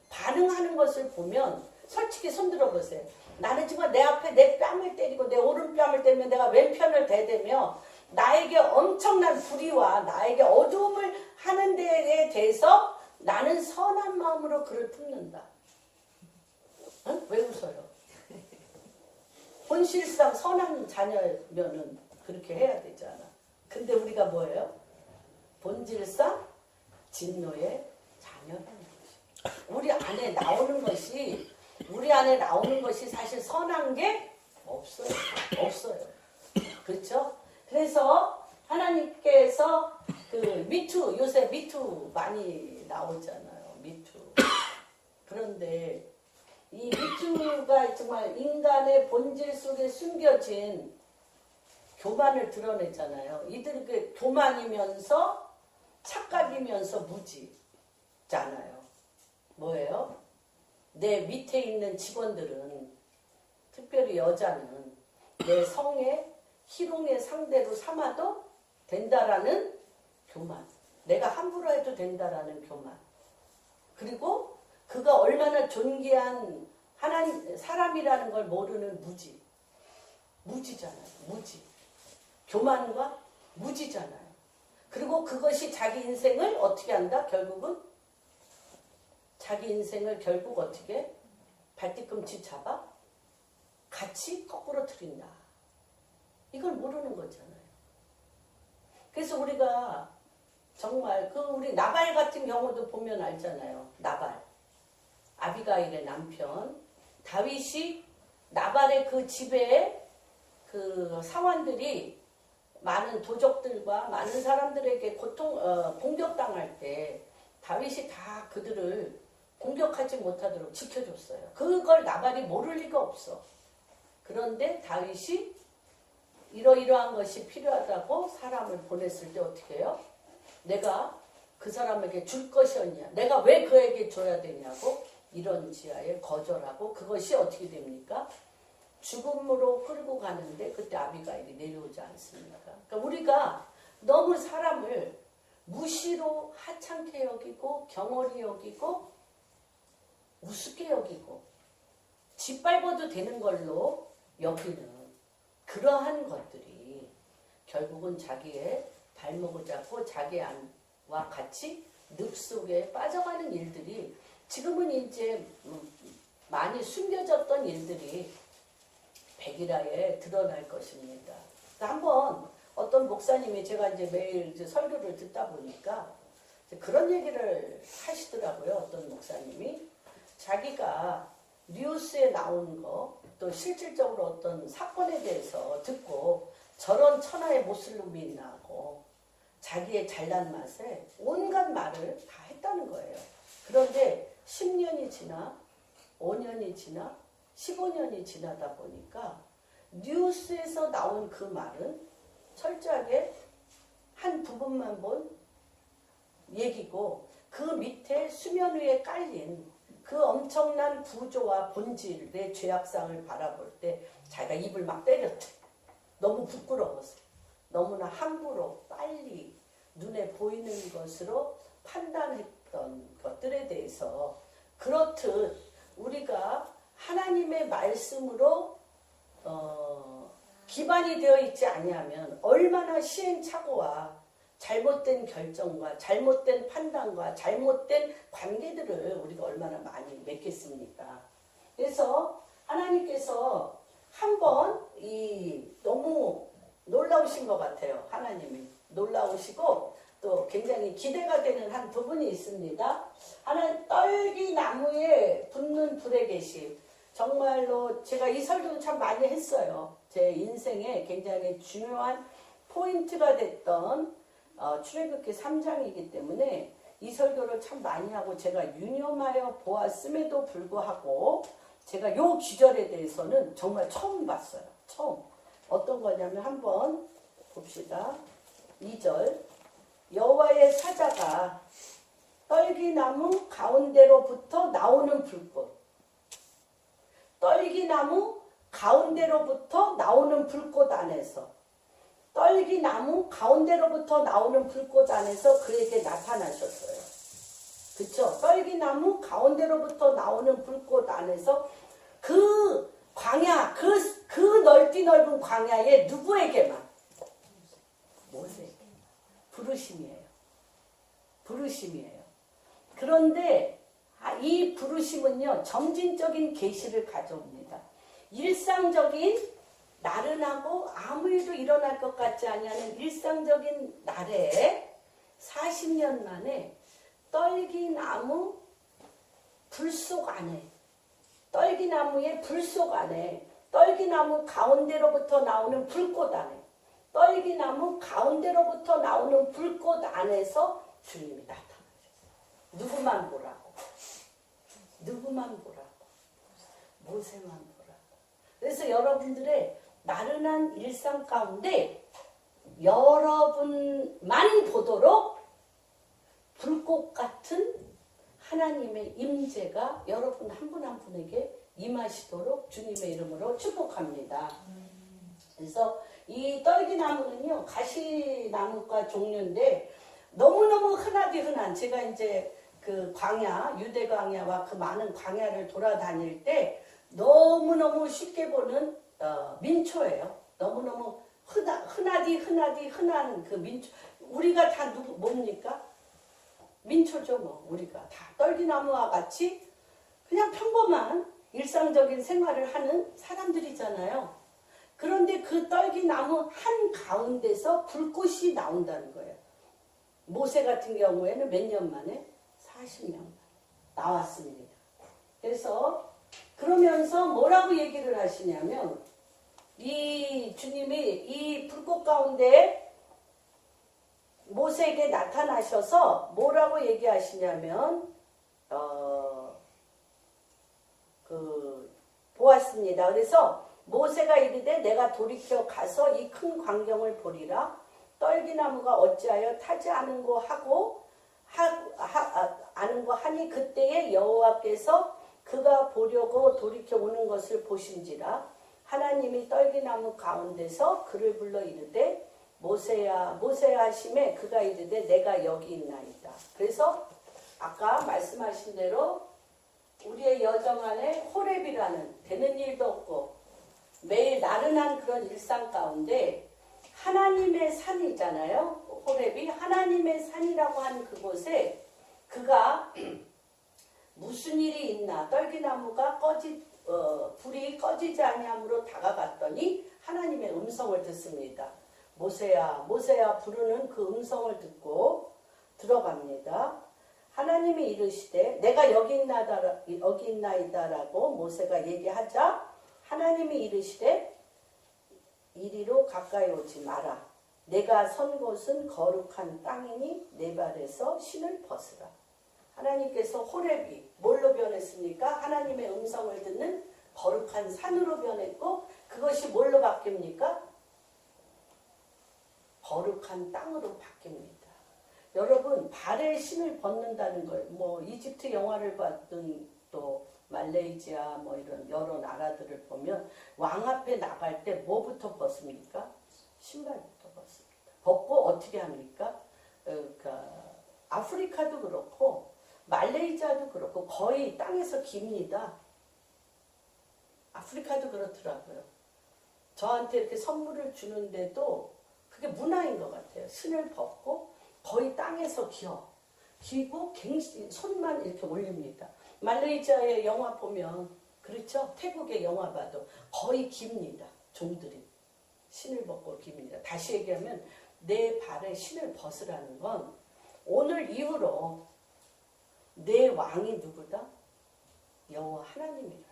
반응하는 것을 보면 솔직히 손들어 보세요. 나는 지금 내 앞에 내 뺨을 때리고 내 오른뺨을 때리며 내가 왼편을 대대며 나에게 엄청난 불의와 나에게 어두움을 하는 데에 대해서 나는 선한 마음으로 그를 품는다. 응? 왜 웃어요? 본실상 선한 자녀면은 그렇게 해야 되잖아. 근데 우리가 뭐예요? 본질상 진노의 자녀라는 것이. 우리 안에 나오는 것이 사실 선한 게 없어요. 그렇죠? 그래서 하나님께서 미투, 요새 미투 많이 나오잖아요. 미투. 그런데 이 미투가 정말 인간의 본질 속에 숨겨진 교만을 드러냈잖아요. 이들이 교만이면서 착각이면서 무지잖아요. 뭐예요? 내 밑에 있는 직원들은, 특별히 여자는 내 성의 희롱의 상대로 삼아도 된다라는 교만. 내가 함부로 해도 된다라는 교만. 그리고 그가 얼마나 존귀한 사람이라는 걸 모르는 무지잖아요. 무지. 교만과 무지잖아요. 그리고 그것이 자기 인생을 어떻게 한다? 결국은 자기 인생을 결국 어떻게 발뒤꿈치 잡아 같이 거꾸로 틀린다. 이걸 모르는 거잖아요. 그래서 우리가 정말 우리 나발 같은 경우도 보면 알잖아요. 나발. 아비가일의 남편. 다윗이 나발의 그 집에 그 사원들이 많은 도적들과 많은 사람들에게 공격당할 때 다윗이 다 그들을 공격하지 못하도록 지켜줬어요. 그걸 나발이 모를 리가 없어. 그런데 다윗이 이러이러한 것이 필요하다고 사람을 보냈을 때 어떻게 해요? 내가 그 사람에게 줄 것이었냐? 내가 왜 그에게 줘야 되냐고? 이런 지하에 거절하고 그것이 어떻게 됩니까? 죽음으로 끌고 가는데 그때 아비가일이 내려오지 않습니까? 그러니까 우리가 너무 사람을 무시로 하찮게 여기고 경홀히 여기고 우습게 여기고 짓밟아도 되는 걸로 여기는 그러한 것들이 결국은 자기의 발목을 잡고 자기 안와 같이 늪 속에 빠져가는 일들이 지금은 이제 많이 숨겨졌던 일들이 백일하에 드러날 것입니다. 한번 어떤 목사님이 제가 이제 매일 이제 설교를 듣다 보니까 그런 얘기를 하시더라고요. 어떤 목사님이 자기가 뉴스에 나온 거, 또 실질적으로 어떤 사건에 대해서 듣고 저런 천하의 모슬림이 있나 하고 자기의 잘난 맛에 온갖 말을 다 했다는 거예요. 그런데 10년이 지나 5년이 지나 15년이 지나다 보니까 뉴스에서 나온 그 말은 철저하게 한 부분만 본 얘기고 그 밑에 수면 위에 깔린 그 엄청난 구조와 본질의 죄악상을 바라볼 때 자기가 입을 막 때렸대. 너무 부끄러워서. 너무나 함부로 빨리 눈에 보이는 것으로 판단했던 것들에 대해서 그렇듯 우리가 하나님의 말씀으로 기반이 되어 있지 아니하면 얼마나 시행착오와 잘못된 결정과 잘못된 판단과 잘못된 관계들을 우리가 얼마나 많이 맺겠습니까? 그래서 하나님께서 한번 너무 놀라우신 것 같아요. 하나님이 놀라우시고 또 굉장히 기대가 되는 한 부분이 있습니다. 하나님 떨기 나무에 붙는 불에 계심. 정말로 제가 이 설교도 참 많이 했어요. 제 인생에 굉장히 중요한 포인트가 됐던 출애굽기 3장이기 때문에 이 설교를 참 많이 하고 제가 유념하여 보았음에도 불구하고 제가 요 기절에 대해서는 정말 처음 봤어요. 처음. 어떤 거냐면 한번 봅시다. 2절 여호와의 사자가 떨기나무 가운데로부터 나오는 불꽃. 떨기나무 가운데로부터 나오는 불꽃 안에서 떨기나무 가운데로부터 나오는 불꽃 안에서 그에게 나타나셨어요. 그쵸? 떨기나무 가운데로부터 나오는 불꽃 안에서 그 광야, 그 넓디 넓은 광야에 누구에게만? 모세에게. 부르심이에요. 부르심이에요. 그런데 이 부르심은요, 점진적인 계시를 가져옵니다. 일상적인 나른하고 아무 일도 일어날 것 같지 않냐는 일상적인 날에 40년 만에 떨기나무 불속 안에 떨기나무의 불속 안에 떨기나무 가운데로부터 나오는 불꽃 안에 떨기나무 가운데로부터 나오는 불꽃 안에서 주님이 나타나셨어요. 누구만 보라고? 누구만 보라고? 모세만 보라고. 그래서 여러분들의 나른한 일상 가운데 여러분만 보도록 불꽃 같은 하나님의 임재가 여러분 한 분 한 분에게 임하시도록 주님의 이름으로 축복합니다. 그래서 이 떨기나무는요, 가시나무과 종류인데 너무너무 흔하디 흔한, 제가 이제 그 광야, 유대 광야와 그 많은 광야를 돌아다닐 때 너무너무 쉽게 보는 민초예요. 너무너무 흔하디 흔한 그 민초. 우리가 다 뭡니까? 민초죠, 뭐. 우리가 다 떨기나무와 같이 그냥 평범한 일상적인 생활을 하는 사람들이잖아요. 그런데 그 떨기나무 한 가운데서 불꽃이 나온다는 거예요. 모세 같은 경우에는 몇 년 만에? 40년 나왔습니다. 그래서 그러면서 뭐라고 얘기를 하시냐면 이 주님이 이 불꽃 가운데 모세에게 나타나셔서 뭐라고 얘기하시냐면 보았습니다. 그래서 모세가 이르되 내가 돌이켜 가서 이 큰 광경을 보리라. 떨기나무가 어찌하여 타지 않은고 아는고 하니 그때에 여호와께서 그가 보려고 돌이켜 오는 것을 보신지라. 하나님이 떨기나무 가운데서 그를 불러 이르되 모세야 모세야 하심에 그가 이르되 내가 여기 있나이다. 그래서 아까 말씀하신 대로 우리의 여정 안에 호렙이라는 되는 일도 없고 매일 나른한 그런 일상 가운데 하나님의 산이잖아요. 호렙이 하나님의 산이라고 한 그곳에 그가 무슨 일이 있나 떨기나무가 불이 꺼지지 아니함으로 다가갔더니 하나님의 음성을 듣습니다. 모세야 모세야 부르는 그 음성을 듣고 들어갑니다. 하나님이 이르시되 내가 여기 있나이다라고 모세가 얘기하자 하나님이 이르시되 이리로 가까이 오지 마라. 내가 선 곳은 거룩한 땅이니 내 발에서 신을 벗으라. 하나님께서 호렙이 뭘로 변했습니까? 하나님의 음성을 듣는 거룩한 산으로 변했고 그것이 뭘로 바뀝니까? 거룩한 땅으로 바뀝니다. 여러분 발에 신을 벗는다는 걸 뭐 이집트 영화를 봤든 또 말레이시아 뭐 이런 여러 나라들을 보면 왕 앞에 나갈 때 뭐부터 벗습니까? 신발부터 벗습니다. 벗고 어떻게 합니까? 아프리카도 그렇고 말레이시아도 그렇고 거의 땅에서 깁니다. 아프리카도 그렇더라고요. 저한테 이렇게 선물을 주는데도 그게 문화인 것 같아요. 신을 벗고 거의 땅에서 기고 손만 이렇게 올립니다. 말레이시아의 영화 보면 그렇죠? 태국의 영화 봐도 거의 깁니다. 종들이 신을 벗고 깁니다. 다시 얘기하면 내 발에 신을 벗으라는 건 오늘 이후로 내 왕이 누구다? 여호와 하나님이라는 것입니다.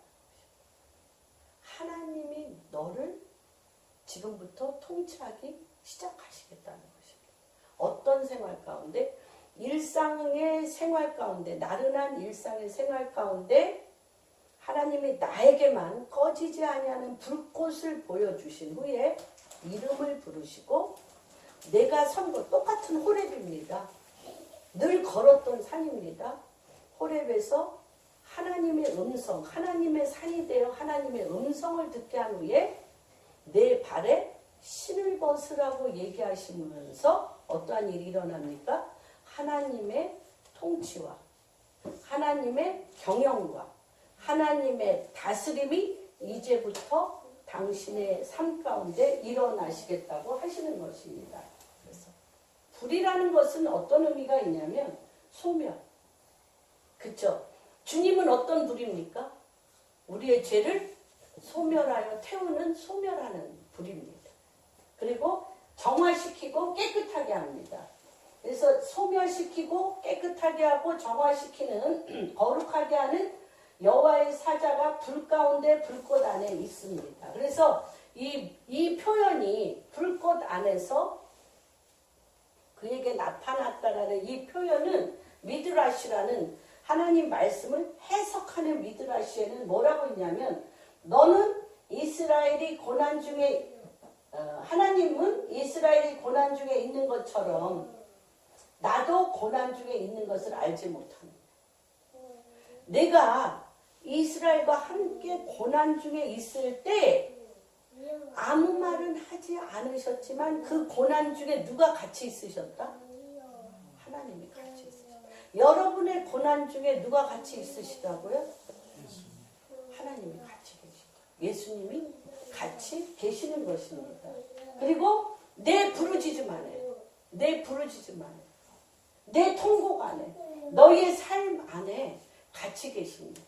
하나님이 너를 지금부터 통치하기 시작하시겠다는 것입니다. 어떤 생활 가운데? 일상의 생활 가운데, 나른한 일상의 생활 가운데 하나님이 나에게만 꺼지지 아니하는 불꽃을 보여주신 후에 이름을 부르시고 내가 선 곳 똑같은 호렙입니다. 늘 걸었던 산입니다. 호렙에서 하나님의 음성, 하나님의 산이 되어 하나님의 음성을 듣게 한 후에 내 발에 신을 벗으라고 얘기하시면서 어떠한 일이 일어납니까? 하나님의 통치와 하나님의 경영과 하나님의 다스림이 이제부터 당신의 삶 가운데 일어나시겠다고 하시는 것입니다. 그래서 불이라는 것은 어떤 의미가 있냐면 소멸. 그쵸? 주님은 어떤 불입니까? 우리의 죄를 소멸하여 태우는 소멸하는 불입니다. 그리고 정화시키고 깨끗하게 합니다. 그래서 소멸시키고 깨끗하게 하고 정화시키는 거룩하게 하는 여호와의 사자가 불 가운데 불꽃 안에 있습니다. 그래서 이 표현이 불꽃 안에서 그에게 나타났다라는 이 표현은 미드라시라는 하나님 말씀을 해석하는 미드라시에는 뭐라고 있냐면 너는 이스라엘이 고난 중에 하나님은 이스라엘이 고난 중에 있는 것처럼 나도 고난 중에 있는 것을 알지 못합니다. 내가 이스라엘과 함께 고난 중에 있을 때 아무 말은 하지 않으셨지만 그 고난 중에 누가 같이 있으셨다? 하나님이 같이 있으셨다. 여러분의 고난 중에 누가 같이 있으시다고요? 하나님이 같이 계시다. 예수님이 같이 계시는 것입니다. 그리고 내 부르짖음 안에, 내 부르짖음 안에, 내 통곡 안에, 너희의 삶 안에 같이 계십니다.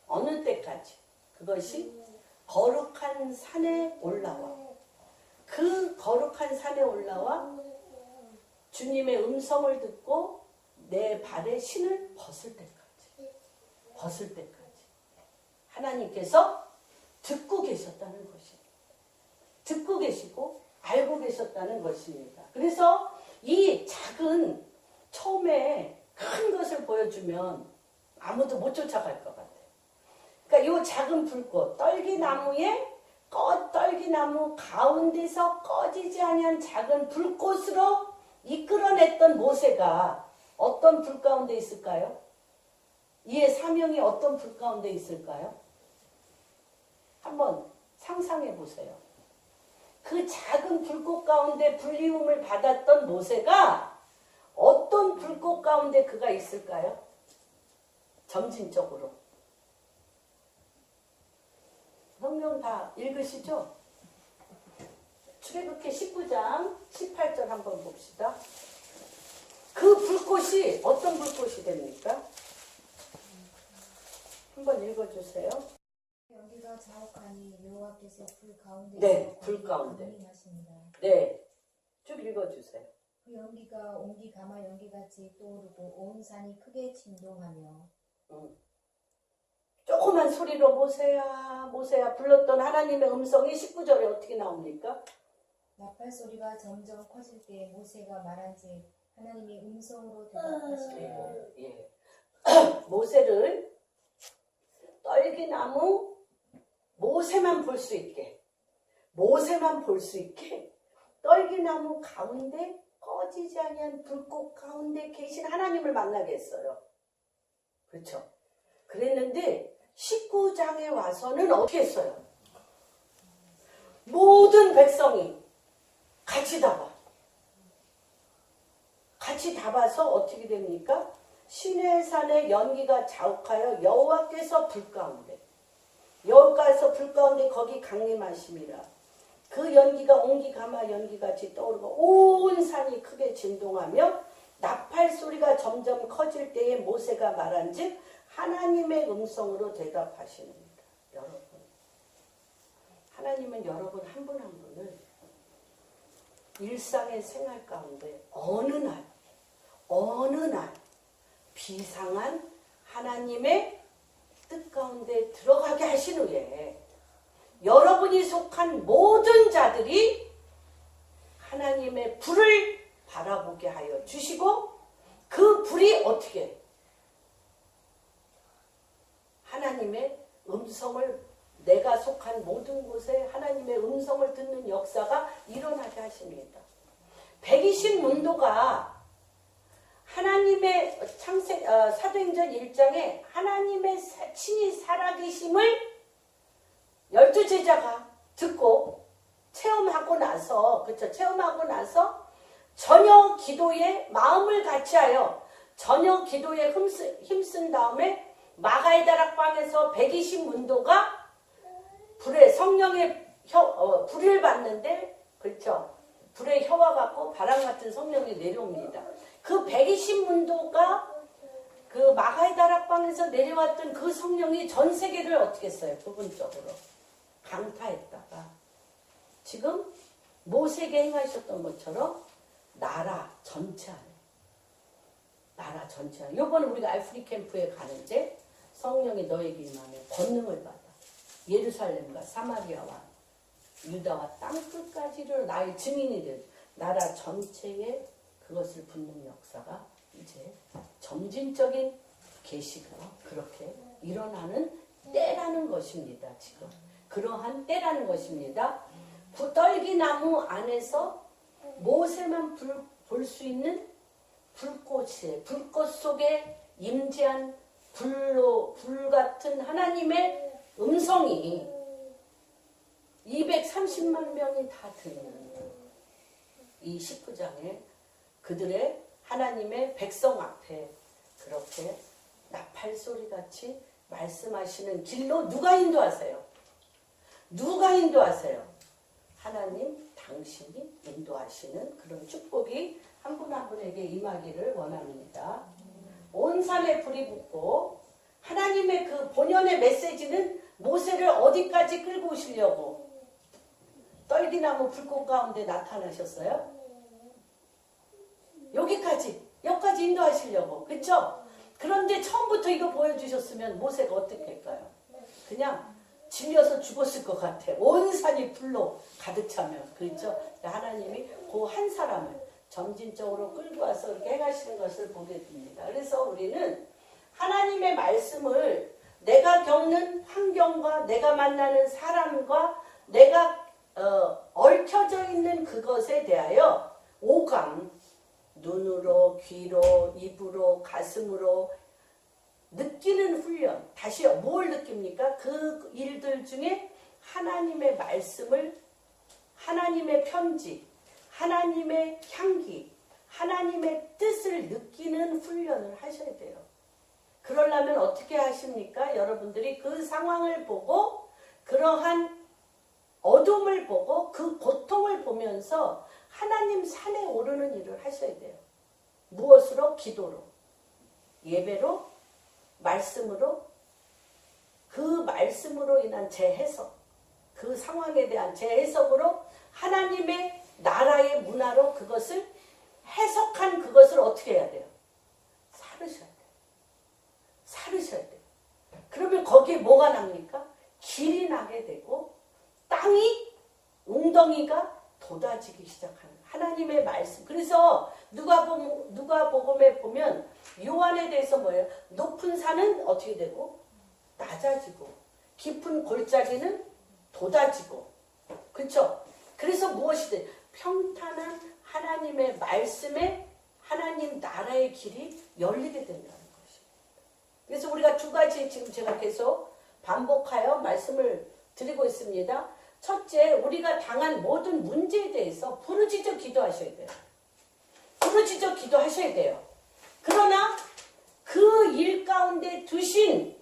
어느 때까지? 그것이 거룩한 산에 올라와. 그 거룩한 산에 올라와 주님의 음성을 듣고 내 발에 신을 벗을 때까지. 벗을 때까지. 하나님께서 듣고 계셨다는 것입니다. 듣고 계시고 알고 계셨다는 것입니다. 그래서 이 작은 처음에 큰 것을 보여주면 아무도 못 쫓아갈 것 같아요. 그러니까 이 작은 불꽃, 떨기나무 가운데서 꺼지지 아니한 작은 불꽃으로 이끌어냈던 모세가 어떤 불 가운데 있을까요? 이의 사명이 어떤 불 가운데 있을까요? 한번 상상해 보세요. 그 작은 불꽃 가운데 불리움을 받았던 모세가 어떤 불꽃 가운데 그가 있을까요? 점진적으로. 성경 다 읽으시죠? 출애굽기 19장 18절 한번 봅시다. 그 불꽃이 어떤 불꽃이 됩니까? 읽어주세요. 연기가 자욱하니 여호와께서 불 가운데 네, 불 가운데. 강림하십니다. 네, 쭉 읽어주세요. 그 연기가 옹기 가마 연기같이 떠오르고 온 산이 크게 진동하며 조그만 소리로 모세야 모세야 불렀던 하나님의 음성이 19절에 어떻게 나옵니까? 나팔 소리가 점점 커질 때 모세가 말한즉 하나님의 음성으로 대답하시고 예. 모세를 떨기나무 모세만 볼 수 있게 떨기나무 가운데 꺼지지 아니한 불꽃 가운데 계신 하나님을 만나게 했어요. 그렇죠? 그랬는데 19장에 와서는 어떻게 했어요? 모든 백성이 같이 다 봐서 어떻게 됩니까? 시내산의 연기가 자욱하여 여호와께서 불 가운데 거기 강림하심이라. 그 연기가 옹기 가마 연기같이 떠오르고 온 산이 크게 진동하며 나팔 소리가 점점 커질 때에 모세가 말한즉 하나님의 음성으로 대답하시는다. 여러분, 하나님은 여러분 한 분 한 분을 일상의 생활 가운데 어느 날 비상한 하나님의 뜻 가운데 들어가게 하신 후에 여러분이 속한 모든 자들이 하나님의 불을 바라보게 하여 주시고 그 불이 어떻게 하나님의 음성을 내가 속한 모든 곳에 하나님의 음성을 듣는 역사가 일어나게 하십니다. 120문도가 하나님의 사도행전 1장에 하나님의 친히 살아계심을 12제자가 듣고 체험하고 나서 전혀 기도에 마음을 같이하여 전혀 기도에 힘쓴 다음에 마가의 다락방에서 120문도가 성령의 불을 받는데, 그렇죠? 불의 혀와 같고 바람 같은 성령이 내려옵니다. 그 120문도가 그 마가의 다락방에서 내려왔던 그 성령이 전 세계를 어떻게 했어요? 부분적으로 강타했다가 지금 모세에게 행하셨던 것처럼 나라 전체 안에 이번에 우리가 알프리 캠프에 가는데 성령이 너에게 임하며 권능을 받아 예루살렘과 사마리아와 유다와 땅끝까지를 나의 증인이 된 나라 전체에 그것을 붓는 역사가 이제 점진적인 계시가 그렇게 일어나는 때라는 것입니다. 지금 그러한 때라는 것입니다. 떨기나무 안에서 모세만 볼 수 있는 불꽃 속에 임재한 불 같은 하나님의 음성이 230만 명이 다 듣는 이 19장에 그들의 하나님의 백성 앞에 그렇게 나팔 소리같이 말씀하시는 길로 누가 인도하세요? 하나님 당신이 인도하시는 그런 축복이 한 분 한 분에게 임하기를 원합니다. 온 산에 불이 붙고 하나님의 그 본연의 메시지는 모세를 어디까지 끌고 오시려고 떨기나무 불꽃 가운데 나타나셨어요? 여기까지 인도하시려고. 그렇죠? 그런데 처음부터 이거 보여주셨으면 모세가 어떻게 할까요? 그냥 질려서 죽었을 것 같아. 온 산이 불로 가득 차면. 그렇죠? 하나님이 그 한 사람을 점진적으로 끌고 와서 이렇게 행하시는 것을 보게 됩니다. 그래서 우리는 하나님의 말씀을 내가 겪는 환경과 내가 만나는 사람과 내가 얽혀져 있는 그것에 대하여 오감, 눈으로, 귀로, 입으로, 가슴으로 느끼는 훈련. 다시 뭘 느낍니까? 그 일들 중에 하나님의 말씀을, 하나님의 편지, 하나님의 향기, 하나님의 뜻을 느끼는 훈련을 하셔야 돼요. 그러려면 어떻게 하십니까? 여러분들이 그 상황을 보고 그러한 어둠을 보고 그 고통을 보면서 하나님 산에 오르는 일을 하셔야 돼요. 무엇으로? 기도로, 예배로, 말씀으로 그 말씀으로 인한 재해석, 그 상황에 대한 재해석으로 하나님의 나라의 문화로 그것을 해석한 그것을 어떻게 해야 돼요? 사르셔야 돼요. 사르셔야 돼요. 그러면 거기에 뭐가 납니까? 길이 나게 되고 땅이 웅덩이가 돋아지기 시작하는 하나님의 말씀. 그래서 누가복음에 보면 요한에 대해서 뭐예요? 높은 산은 어떻게 되고 낮아지고 깊은 골짜기는 돋아지고 그렇죠? 그래서 무엇이든 평탄한 하나님의 말씀에 하나님 나라의 길이 열리게 된다는 것입니다. 그래서 우리가 두 가지 지금 제가 계속 반복하여 말씀을 드리고 있습니다. 첫째, 우리가 당한 모든 문제에 대해서 부르짖어 기도하셔야 돼요. 부르짖어 기도하셔야 돼요. 그러나 그 일 가운데 두신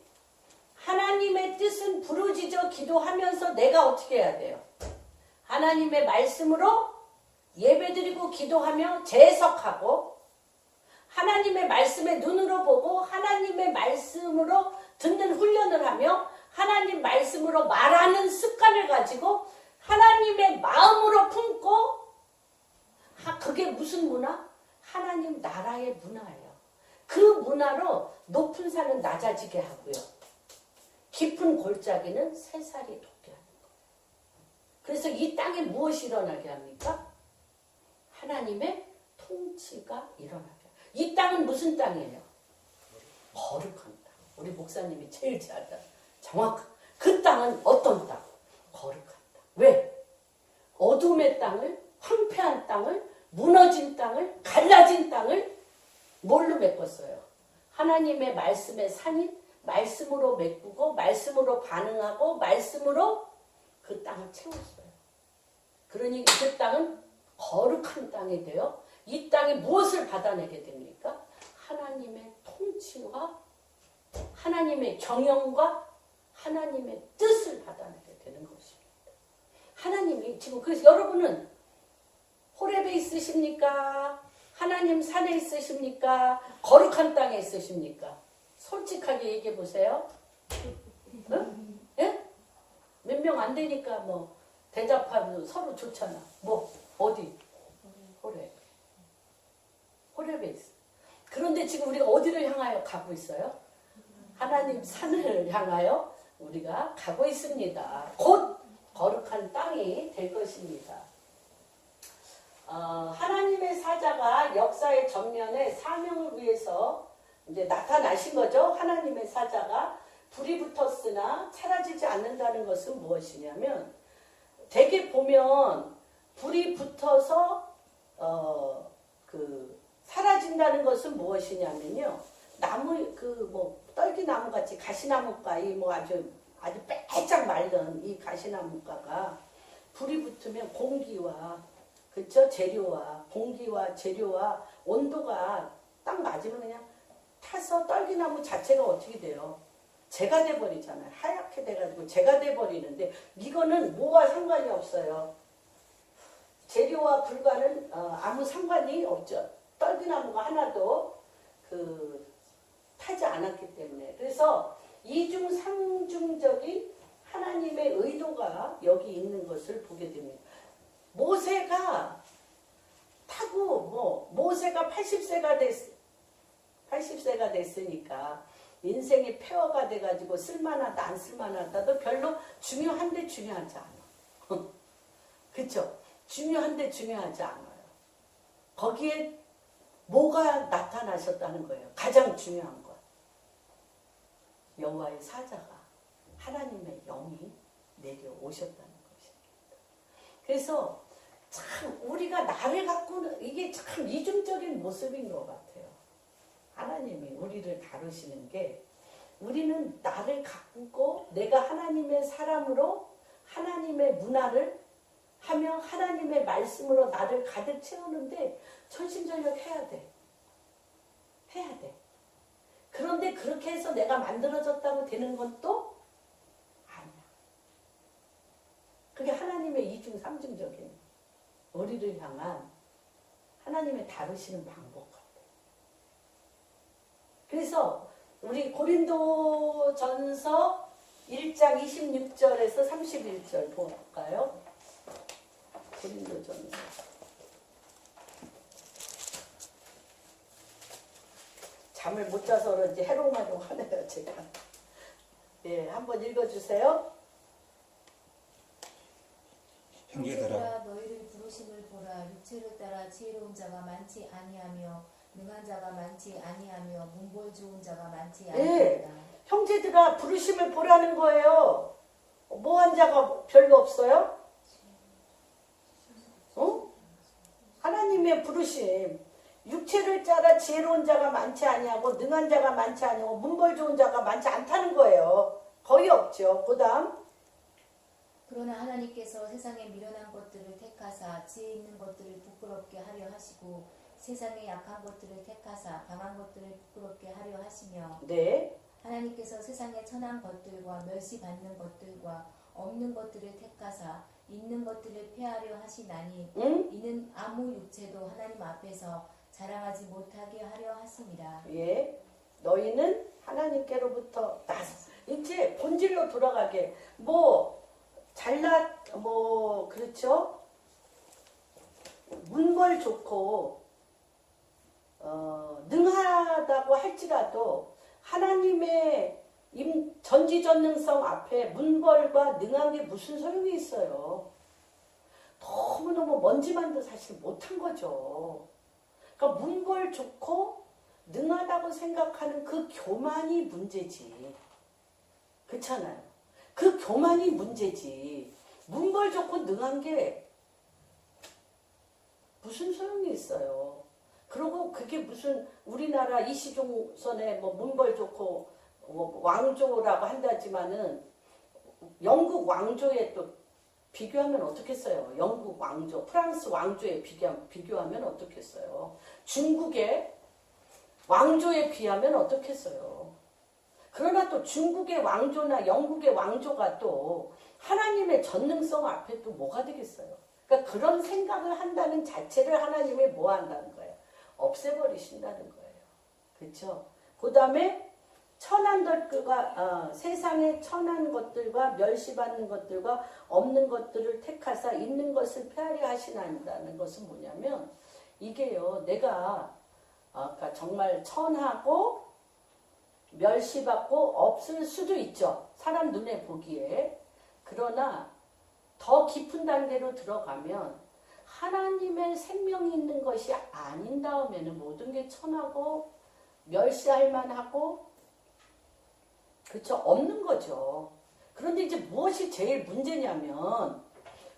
하나님의 뜻은 부르짖어 기도하면서 내가 어떻게 해야 돼요? 하나님의 말씀으로 예배드리고 기도하며 재해석하고 하나님의 말씀에 눈으로 보고 하나님의 말씀으로 듣는 훈련을 하며 하나님 말씀으로 말하는 습관을 가지고 하나님의 마음으로 품고 그게 무슨 문화? 하나님 나라의 문화예요. 그 문화로 높은 산은 낮아지게 하고요. 깊은 골짜기는 새살이 돋게 하는 거예요. 그래서 이 땅에 무엇이 일어나게 합니까? 하나님의 통치가 일어나게 합니다. 이 땅은 무슨 땅이에요? 거룩한 땅. 우리 목사님이 제일 잘 알아요. 정확한. 그 땅은 어떤 땅? 거룩한 땅. 왜? 어둠의 땅을, 황폐한 땅을, 무너진 땅을, 갈라진 땅을 뭘로 메꿨어요? 하나님의 말씀의 산인 말씀으로 메꾸고 말씀으로 반응하고 말씀으로 그 땅을 채웠어요. 그러니 그 땅은 거룩한 땅이 되어 이 땅에 무엇을 받아내게 됩니까? 하나님의 통치와 하나님의 경영과 하나님의 뜻을 받아내게 되는 것입니다. 하나님이 지금 그래서 여러분은 호렙에 있으십니까? 하나님 산에 있으십니까? 거룩한 땅에 있으십니까? 솔직하게 얘기해 보세요. 응? 예? 몇 명 안 되니까 뭐 대답하면 서로 좋잖아. 뭐 어디? 호렙. 호렙에 있어. 그런데 지금 우리가 어디를 향하여 가고 있어요? 하나님 산을 향하여 우리가 가고 있습니다. 곧 거룩한 땅이 될 것입니다. 하나님의 사자가 역사의 전면에 사명을 위해서 이제 나타나신 거죠. 하나님의 사자가 불이 붙었으나 사라지지 않는다는 것은 무엇이냐면 대개 보면 불이 붙어서 사라진다는 것은 무엇이냐면요. 나무 떨기나무 같이 가시나무가 아주 빼짝 마른 이 가시나무가가 불이 붙으면 공기와 그쵸? 재료와 공기와 재료와 온도가 딱 맞으면 그냥 타서 떨기나무 자체가 어떻게 돼요? 재가 돼버리잖아요. 하얗게 돼가지고 재가 돼버리는데 이거는 뭐와 상관이 없어요. 재료와 불과는 아무 상관이 없죠. 떨기나무가 하나도 타지 않았기 때문에. 그래서 이중 상중적인 하나님의 의도가 여기 있는 것을 보게 됩니다. 모세가 타고 모세가 80세가 됐으니까 인생이 폐허가 돼가지고 쓸만하다 안 쓸만하다도 별로 중요한데 중요하지 않아. 그쵸? 중요한데 중요하지 않아요. 거기에 뭐가 나타나셨다는 거예요? 가장 중요한 것. 여호와의 사자가 하나님의 영이 내려오셨다는 것입니다. 그래서 참 우리가 나를 갖고는 이게 참 이중적인 모습인 것 같아요. 하나님이 우리를 다루시는 게 우리는 나를 가꾸고 내가 하나님의 사람으로 하나님의 문화를 하며 하나님의 말씀으로 나를 가득 채우는데 전심전력 해야 돼. 해야 돼. 그런데 그렇게 해서 내가 만들어졌다고 되는 건 또 아니야. 그게 하나님의 이중 삼중적인 우리를 향한 하나님의 다루시는 방법 같아요. 그래서 우리 고린도전서 1장 26절에서 31절 볼까요? 고린도전서. 잠을 못 자서 그런지 해롱마롱 하네요, 제가. 예, 한번 읽어주세요. 형제들아, 너희를 부르심을 보라. 육체를 따라 지혜로운 자가 많지 아니하며 능한 자가 많지 아니하며 문벌 좋은 자가 많지 예. 아니하다. 형제들아, 부르심을 보라는 거예요. 뭐한 자가 별로 없어요? 어? 하나님의 부르심. 육체를 따라 지혜로운 자가 많지 아니하고 능한 자가 많지 아니하고 문벌 좋은 자가 많지 않다는 거예요. 거의 없죠. 그 다음 그러나 하나님께서 세상에 미련한 것들을 택하사 지혜 있는 것들을 부끄럽게 하려 하시고 세상에 약한 것들을 택하사 강한 것들을 부끄럽게 하려 하시며 네. 하나님께서 세상에 천한 것들과 멸시받는 것들과 없는 것들을 택하사 있는 것들을 폐하려 하시나니 응? 이는 아무 육체도 하나님 앞에서 자랑하지 못하게 하려 하심이라. 예. 너희는 하나님께로부터 이제 본질로 돌아가게 그렇죠? 문벌 좋고 능하다고 할지라도 하나님의 전지전능성 앞에 문벌과 능한 게 무슨 소용이 있어요? 너무너무 먼지만도 사실 못한 거죠. 그러니까 문벌 좋고 능하다고 생각하는 그 교만이 문제지. 그렇잖아요. 그 교만이 문제지. 문벌 좋고 능한 게 무슨 소용이 있어요. 그리고 그게 무슨 우리나라 이시종선에 문벌 좋고 왕조라고 한다지만은 영국 왕조에 또 비교하면 어떻겠어요? 영국 왕조, 프랑스 왕조에 비교하면 어떻겠어요? 중국의 왕조에 비하면 어떻겠어요? 그러나 또 중국의 왕조나 영국의 왕조가 또 하나님의 전능성 앞에 또 뭐가 되겠어요? 그러니까 그런 생각을 한다는 자체를 하나님이 뭐 한다는 거예요? 없애버리신다는 거예요. 그렇죠? 그 다음에 천한 것들과 세상의 천한 것들과 멸시받는 것들과 없는 것들을 택하사 있는 것을 폐하려 하시나이다는 것은 뭐냐면 이게요, 내가 그러니까 정말 천하고 멸시받고 없을 수도 있죠. 사람 눈에 보기에. 그러나 더 깊은 단계로 들어가면 하나님의 생명이 있는 것이 아닌 다음에는 모든 게 천하고 멸시할 만하고 그렇죠? 없는 거죠. 그런데 이제 무엇이 제일 문제냐면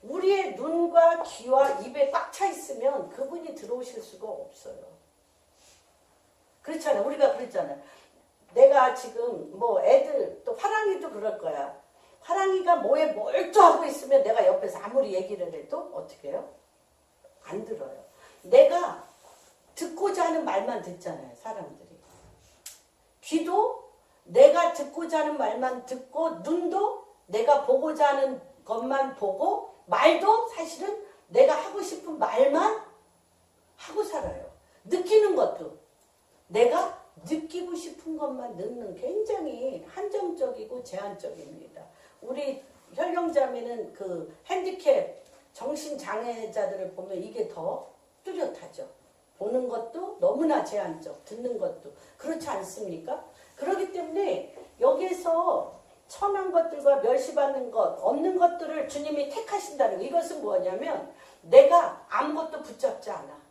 우리의 눈과 귀와 입에 꽉 차 있으면 그분이 들어오실 수가 없어요. 그렇잖아요. 우리가 그랬잖아요. 내가 지금 애들 또 화랑이도 그럴 거야. 화랑이가 뭐에 몰두하고 있으면 내가 옆에서 아무리 얘기를 해도 어떻게 해요? 안 들어요. 내가 듣고자 하는 말만 듣잖아요. 사람들이. 귀도 내가 듣고자 하는 말만 듣고 눈도 내가 보고자 하는 것만 보고 말도 사실은 내가 하고 싶은 말만 하고 살아요. 느끼는 것도 내가 느끼고 싶은 것만 듣는 굉장히 한정적이고 제한적입니다. 우리 혈령자매는 그 핸디캡 정신장애자들을 보면 이게 더 뚜렷하죠. 보는 것도 너무나 제한적, 듣는 것도 그렇지 않습니까? 그렇기 때문에 여기에서 천한 것들과 멸시받는 것, 없는 것들을 주님이 택하신다는 거. 이것은 뭐냐면 내가 아무것도 붙잡지 않아.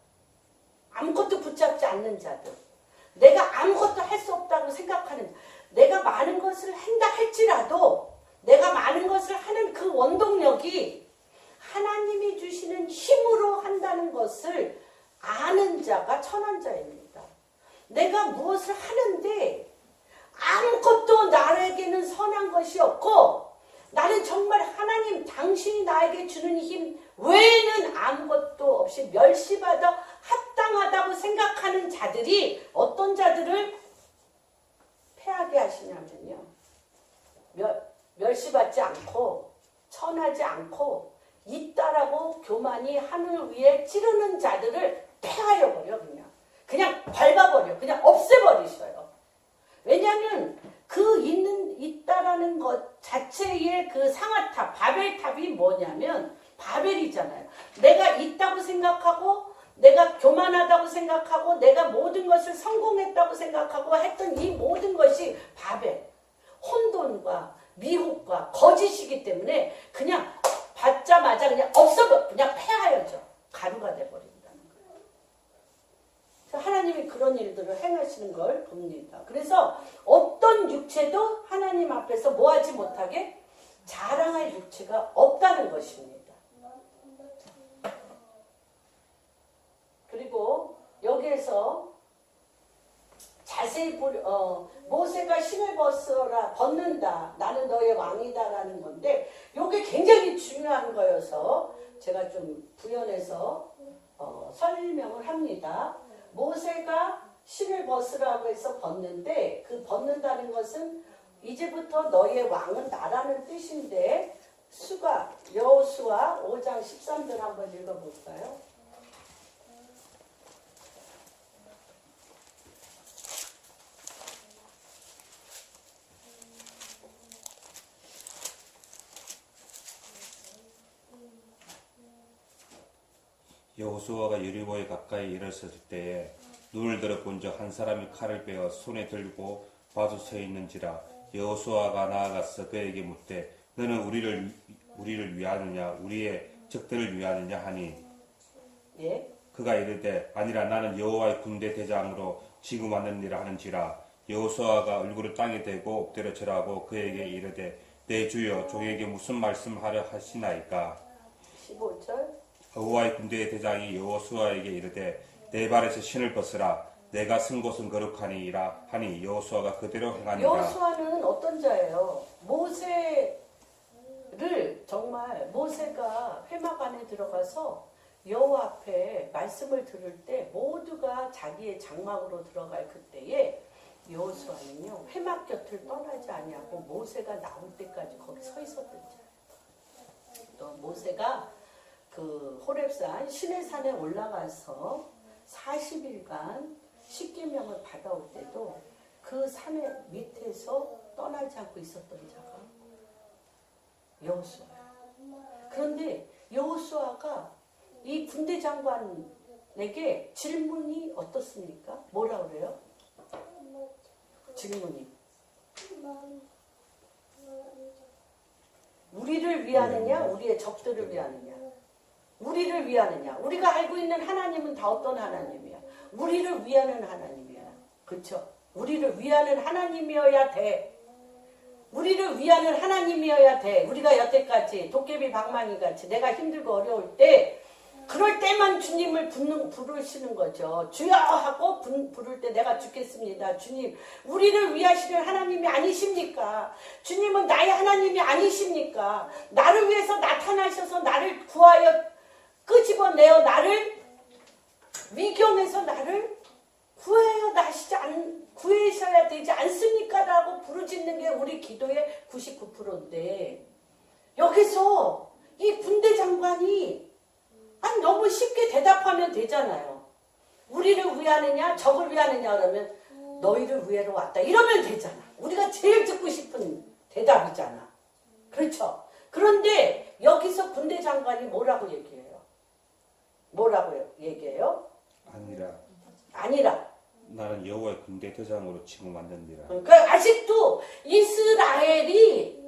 아무것도 붙잡지 않는 자들. 내가 아무것도 할 수 없다고 생각하는, 내가 많은 것을 한다 할지라도 내가 많은 것을 하는 그 원동력이 하나님이 주시는 힘으로 한다는 것을 아는 자가 천한 자입니다. 내가 무엇을 하는데 아무것도 나에게는 선한 것이 없고 나는 정말 하나님 당신이 나에게 주는 힘 외에는 아무것도 없이 멸시받아 합당하다고 생각하는 자들이 어떤 자들을 패하게 하시냐면요. 멸시받지 않고 천하지 않고 있다라고 교만이 하늘 위에 찌르는 자들을 패하여 버려. 그냥 밟아버려. 그냥 없애버리셔요. 왜냐하면 그 있다라는 것 자체 바벨의 그 상아탑, 바벨탑이 뭐냐면 바벨이잖아요. 내가 있다고 생각하고 내가 교만하다고 생각하고 내가 모든 것을 성공했다고 생각하고 했던 이 모든 것이 바벨, 혼돈과 미혹과 거짓이기 때문에 그냥 받자마자 그냥 그냥 폐하여져 가루가 돼버린다는 거예요. 그래서 하나님이 그런 일들을 행하시는 걸 봅니다. 그래서 어떤 육체도 하나님 앞에서 뭐하지 못하게 자랑할 육체가 없다는 것입니다. 그리고 여기에서 자세히 모세가 신을 벗는다. 나는 너의 왕이다라는 건데 이게 굉장히 중요한 거여서 제가 좀 부연해서 설명을 합니다. 모세가 신을 벗으라고 해서 벗는데 그 벗는다는 것은 이제부터 너의 왕은 나라는 뜻인데 여호수아 5장 13절 한번 읽어볼까요? 여호수아가 여리고에 가까이 이르렀을 때에 눈을 들어 본즉 한 사람이 칼을 빼어 손에 들고 봐서 서 있는지라. 여호수아가 나아가서 그에게 묻되 너는 우리를 위하느냐 우리의 적들을 위하느냐 하니 예. 그가 이르되 아니라 나는 여호와의 군대 대장으로 지금 왔느니라 하는지라. 여호수아가 얼굴을 땅에 대고 엎드려 절하고 그에게 이르되 내 주여 종에게 무슨 말씀하려 하시나이까. 15절 여호와의 군대의 대장이 여호수아에게 이르되 내 발에서 신을 벗으라 내가 쓴 곳은 거룩하니라 하니 여호수아가 그대로 행하니라. 여호수아는 어떤 자예요? 모세가 회막 안에 들어가서 여호와 앞에 말씀을 들을 때 모두가 자기의 장막으로 들어갈 그때에 여호수아는요 회막 곁을 떠나지 아니하고 모세가 나올 때까지 거기 서 있었던 자예요. 또 모세가 그 호렙산 시내산에 올라가서 40일간 십계명을 받아올 때도 그 산의 밑에서 떠나지 않고 있었던 자가 여호수아예요. 그런데 여호수아가 이 군대 장관에게 질문이 어떻습니까? 뭐라 그래요? 질문이 우리를 위하느냐 우리의 적들을 위하느냐. 우리를 위하느냐. 우리가 알고 있는 하나님은 다 어떤 하나님이야? 우리를 위하는 하나님이야. 그렇죠? 우리를 위하는 하나님이어야 돼. 우리를 위하는 하나님이어야 돼. 우리가 여태까지 도깨비 방망이 같이 내가 힘들고 어려울 때 그럴 때만 주님을 부르시는 거죠. 주여 하고 부를 때 내가 죽겠습니다. 주님, 우리를 위하시는 하나님이 아니십니까? 주님은 나의 하나님이 아니십니까? 나를 위해서 나타나셔서 나를 구하여 끄집어내어 나를 위경에서 나를 구해셔야 되지 않습니까? 라고 부르짖는 게 우리 기도의 99%인데 여기서 이 군대 장관이 너무 쉽게 대답하면 되잖아요. 우리를 위하느냐 적을 위하느냐 그러면 너희를 위하러 왔다 이러면 되잖아. 우리가 제일 듣고 싶은 대답이잖아. 그렇죠? 그런데 여기서 군대 장관이 뭐라고 얘기해요? 뭐라고 얘기해요? 아니라 나는 여호와의 군대 대장으로 지금 왔느니라. 그러니까 아직도 이스라엘을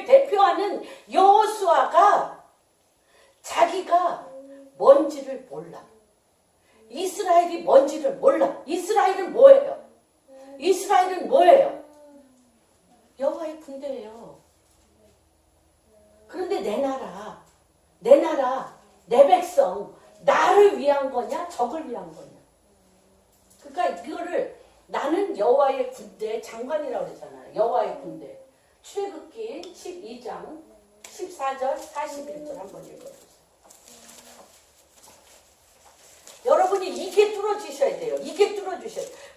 대표하는 여호수아가 자기가 뭔지를 몰라. 이스라엘이 뭔지를 몰라. 이스라엘은 뭐예요? 여호와의 군대예요. 그런데 내 나라, 내 백성, 나를 위한 거냐, 적을 위한 거냐. 그러니까 이거를 나는 여호와의 군대 장관이라고 그러잖아요. 여호와의 군대. 출애굽기 12장 14절 41절 한번 읽어주세요. 여러분이 이게 뚫어주셔야 돼요.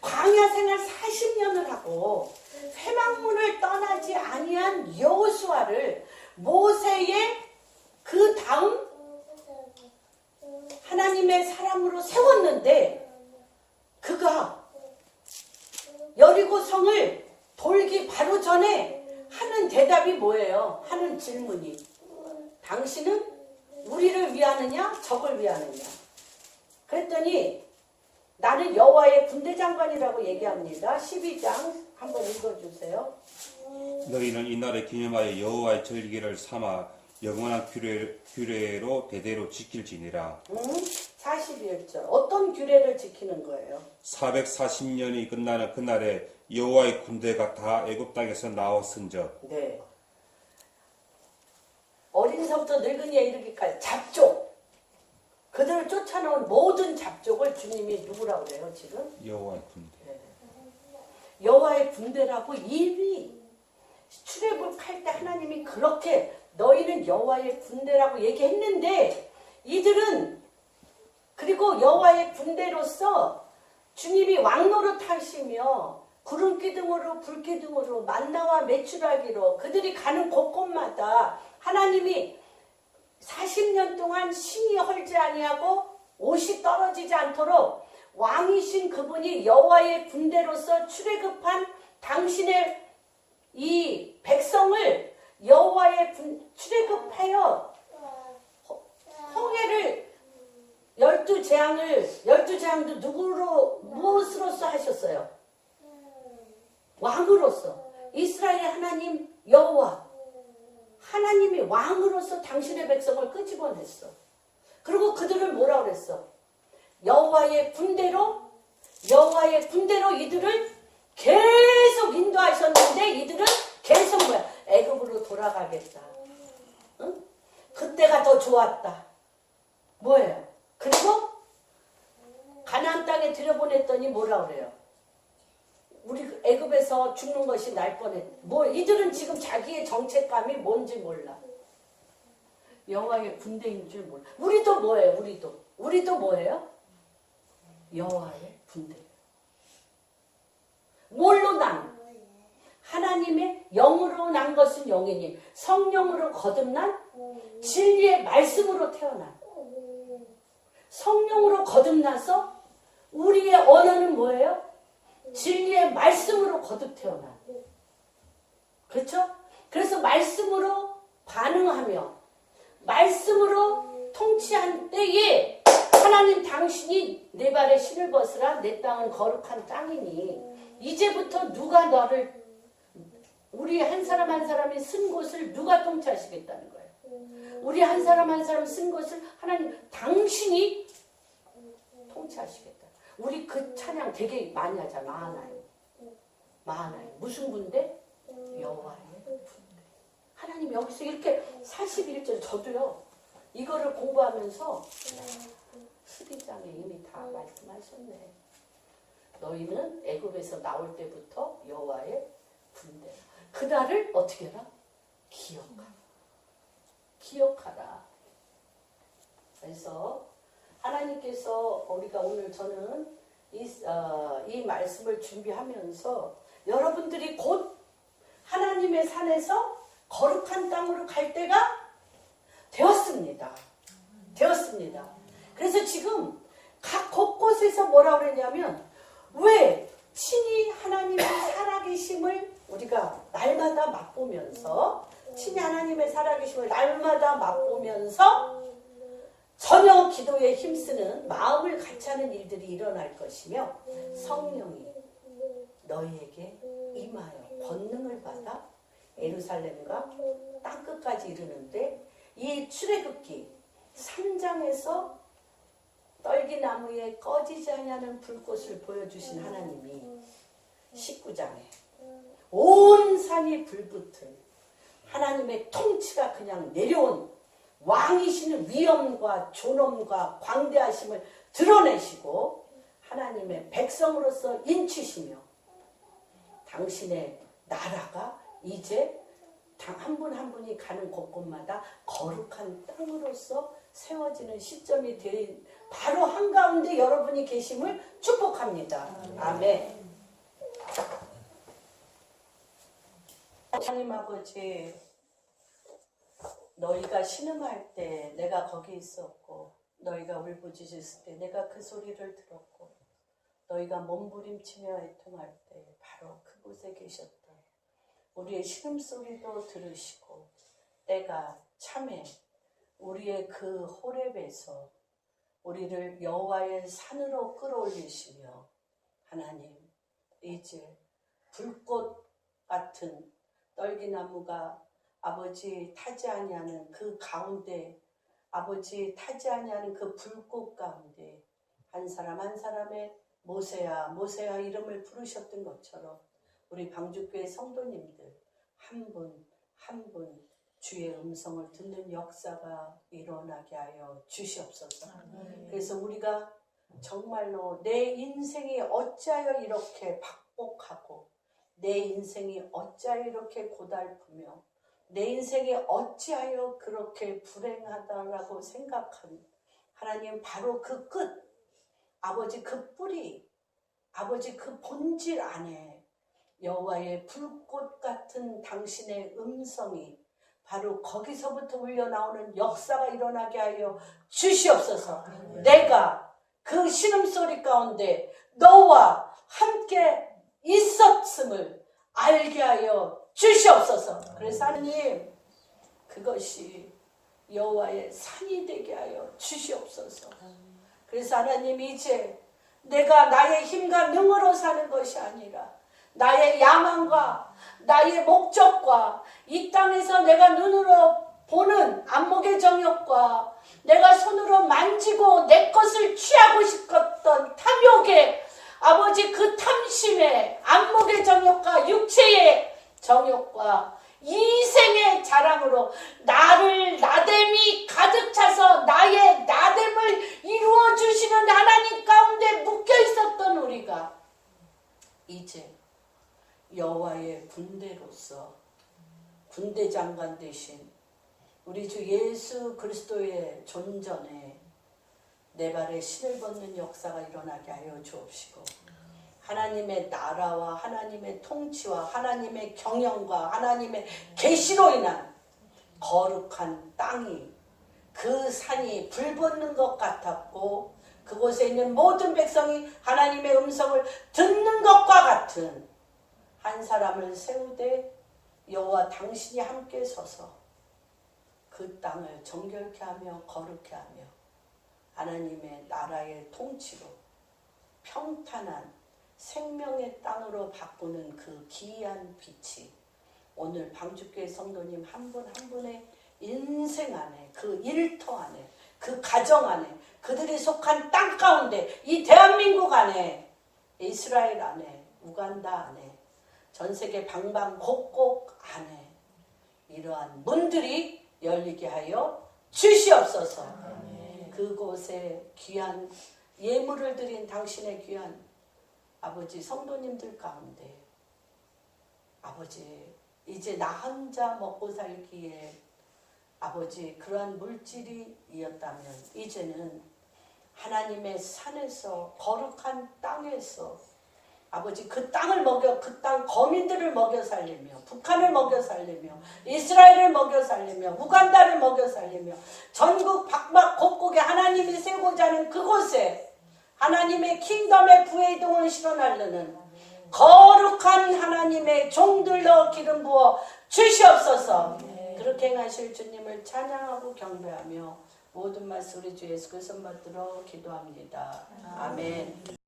광야 생활 40년을 하고 회막문을 떠나지 아니한 여호수아를 모세의 그 다음 하나님의 사람으로 세웠는데 그가 여리고 성을 돌기 바로 전에 하는 대답이 뭐예요? 하는 질문이 당신은 우리를 위하느냐 적을 위하느냐. 그랬더니 나는 여호와의 군대장관이라고 얘기합니다. 12장 한번 읽어주세요. 너희는 이날에 기념하여 여호와의 절기를 삼아 영원한 규례로 대대로 지킬지니라. 41절 어떤 규례를 지키는 거예요? 440년이 끝나는 그날에 여호와의 군대가 다 애굽 땅에서 나왔은즉. 네. 어린이서부터 늙은이에 이르기까지 잡족. 그들을 쫓아놓은 모든 잡족을 주님이 누구라고 그래요 지금? 여호와의 군대. 여호와의 군대라고 이미 출애굽할 때 하나님이 그렇게 너희는 여호와의 군대라고 얘기했는데 이들은 그리고 여호와의 군대로서 주님이 왕노릇 하시며 구름기둥으로 불기둥으로 만나와 메추라기로 그들이 가는 곳곳마다 하나님이 40년 동안 신이 헐지 아니하고 옷이 떨어지지 않도록 왕이신 그분이 여호와의 군대로서 출애굽한 당신의 이 백성을 여호와의 출애굽하여 홍해를 12재앙도 누구로 무엇으로서 하셨어요? 왕으로서 이스라엘 하나님 여호와 하나님이 왕으로서 당신의 백성을 끄집어냈어. 그리고 그들을 뭐라 그랬어? 여호와의 군대로 이들을 계속 인도하셨는데 이들은 계속 뭐야? 애굽으로 돌아가겠다. 응? 그때가 더 좋았다. 뭐예요? 그리고 가나안 땅에 들여보냈더니 뭐라 그래요? 우리 애굽에서 죽는 것이 날 뻔했. 뭐 이들은 지금 자기의 정체감이 뭔지 몰라. 여호와의 군대인 줄 몰라. 우리도 뭐예요? 우리도 뭐예요? 여호와의 군대. 뭘로 난? 하나님의 영으로 난 것은 영이니 성령으로 거듭난 진리의 말씀으로 태어난 성령으로 거듭나서 우리의 언어는 뭐예요? 진리의 말씀으로 거듭 태어난. 그렇죠? 그래서 말씀으로 반응하며 말씀으로 통치한 때에 하나님 당신이 내 발에 신을 벗으라 내 땅은 거룩한 땅이니 이제부터 누가 너를 우리 한 사람 한 사람이 쓴 곳을 누가 통치하시겠다는 거예요. 우리 한 사람 한 사람 쓴 곳을 하나님 당신이 통치하시겠다. 우리 그 찬양 되게 많이 하잖아. 마하나임. 무슨 군대? 여호와의 군대. 하나님 여기서 이렇게 41절 저도요. 이거를 공부하면서 12장에 이미 다 말씀하셨네. 너희는 애굽에서 나올 때부터 여호와의 군대. 그날을 어떻게 해라? 기억하라. 그래서 하나님께서 우리가 오늘 저는 이 말씀을 준비하면서 여러분들이 곧 하나님의 산에서 거룩한 땅으로 갈 때가 되었습니다. 그래서 지금 각 곳곳에서 뭐라고 그러냐면 왜 친히 하나님의 살아계심을 우리가 날마다 맛보면서 친히 하나님의 살아계심을 날마다 맛보면서 전혀 기도에 힘쓰는 마음을 같이 하는 일들이 일어날 것이며 성령이 너희에게 임하여 권능을 받아 예루살렘과 땅끝까지 이르는데 이 출애굽기 3장에서 떨기나무에 꺼지지 않는 불꽃을 보여주신 하나님이 19장에 온 산이 불붙은 하나님의 통치가 그냥 내려온 왕이시는 위엄과 존엄과 광대하심을 드러내시고 하나님의 백성으로서 인치시며 당신의 나라가 이제 한 분 한 분이 가는 곳곳마다 거룩한 땅으로서 세워지는 시점이 된 바로 한가운데 여러분이 계심을 축복합니다. 아멘. 하나님 아버지, 너희가 신음할 때 내가 거기 있었고 너희가 울부짖었을 때 내가 그 소리를 들었고 너희가 몸부림치며 애통할 때 바로 그곳에 계셨다. 우리의 신음소리도 들으시고 때가 참에 우리의 그 호렙에서 우리를 여호와의 산으로 끌어올리시며 하나님 이제 불꽃 같은 떨기나무가 아버지 타지 아니하는 그 가운데 아버지 타지 아니하는 그 불꽃 가운데 한 사람 한 사람의 모세야 모세야 이름을 부르셨던 것처럼 우리 방주교회 성도님들 한 분 한 분 주의 음성을 듣는 역사가 일어나게 하여 주시옵소서. 그래서 우리가 정말로 내 인생이 어찌하여 이렇게 박복하고 내 인생이 어찌하여 이렇게 고달프며 내 인생이 어찌하여 그렇게 불행하다라고 생각한 하나님 바로 그 끝, 아버지 그 뿌리, 아버지 그 본질 안에 여호와의 불꽃 같은 당신의 음성이 바로 거기서부터 울려나오는 역사가 일어나게 하여 주시옵소서. 내가 그 신음소리 가운데 너와 함께 있었음을 알게 하여 주시옵소서. 그래서 하나님 그것이 여호와의 산이 되게 하여 주시옵소서. 그래서 하나님 이제 내가 나의 힘과 능으로 사는 것이 아니라 나의 야망과 나의 목적과 이 땅에서 내가 눈으로 보는 안목의 정욕과 내가 손으로 만지고 내 것을 취하고 싶었던 탐욕의 아버지 그 탐심의 안목의 정욕과 육체의 정욕과 이생의 자랑으로 나를 나됨이 가득 차서 나의 나됨을 이루어 주시는 하나님 가운데 묶여 있었던 우리가 이제 여호와의 군대로서 군대 장관 대신 우리 주 예수 그리스도의 존전에 내 발에 신을 벗는 역사가 일어나게 하여 주옵시고 하나님의 나라와 하나님의 통치와 하나님의 경영과 하나님의 계시로 인한 거룩한 땅이 그 산이 불붙는 것 같았고 그곳에 있는 모든 백성이 하나님의 음성을 듣는 것과 같은 한 사람을 세우되 여호와 당신이 함께 서서 그 땅을 정결케 하며 거룩케 하며 하나님의 나라의 통치로 평탄한 생명의 땅으로 바꾸는 그 기이한 빛이 오늘 방주교회 성도님 한 분 한 분의 인생 안에 그 일터 안에 그 가정 안에 그들이 속한 땅 가운데 이 대한민국 안에 이스라엘 안에 우간다 안에 전 세계 방방곡곡 안에 이러한 문들이 열리게 하여 주시옵소서. 그곳에 귀한 예물을 드린 당신의 귀한 아버지 성도님들 가운데 아버지 이제 나 혼자 먹고 살기에 아버지 그러한 물질이 이었다면 이제는 하나님의 산에서 거룩한 땅에서 아버지 그 땅을 먹여 그 땅 거민들을 먹여 살리며 북한을 먹여 살리며 이스라엘을 먹여 살리며 우간다를 먹여 살리며 전국 각막곡곡에 하나님이 세우고자 하는 그곳에 하나님의 킹덤의 부회동을 실어나르는 거룩한 하나님의 종들로 기름 부어 주시옵소서. 그렇게 행하실 주님을 찬양하고 경배하며 모든 말씀 우리 주 예수 그리스도 받들어 기도합니다. 아멘.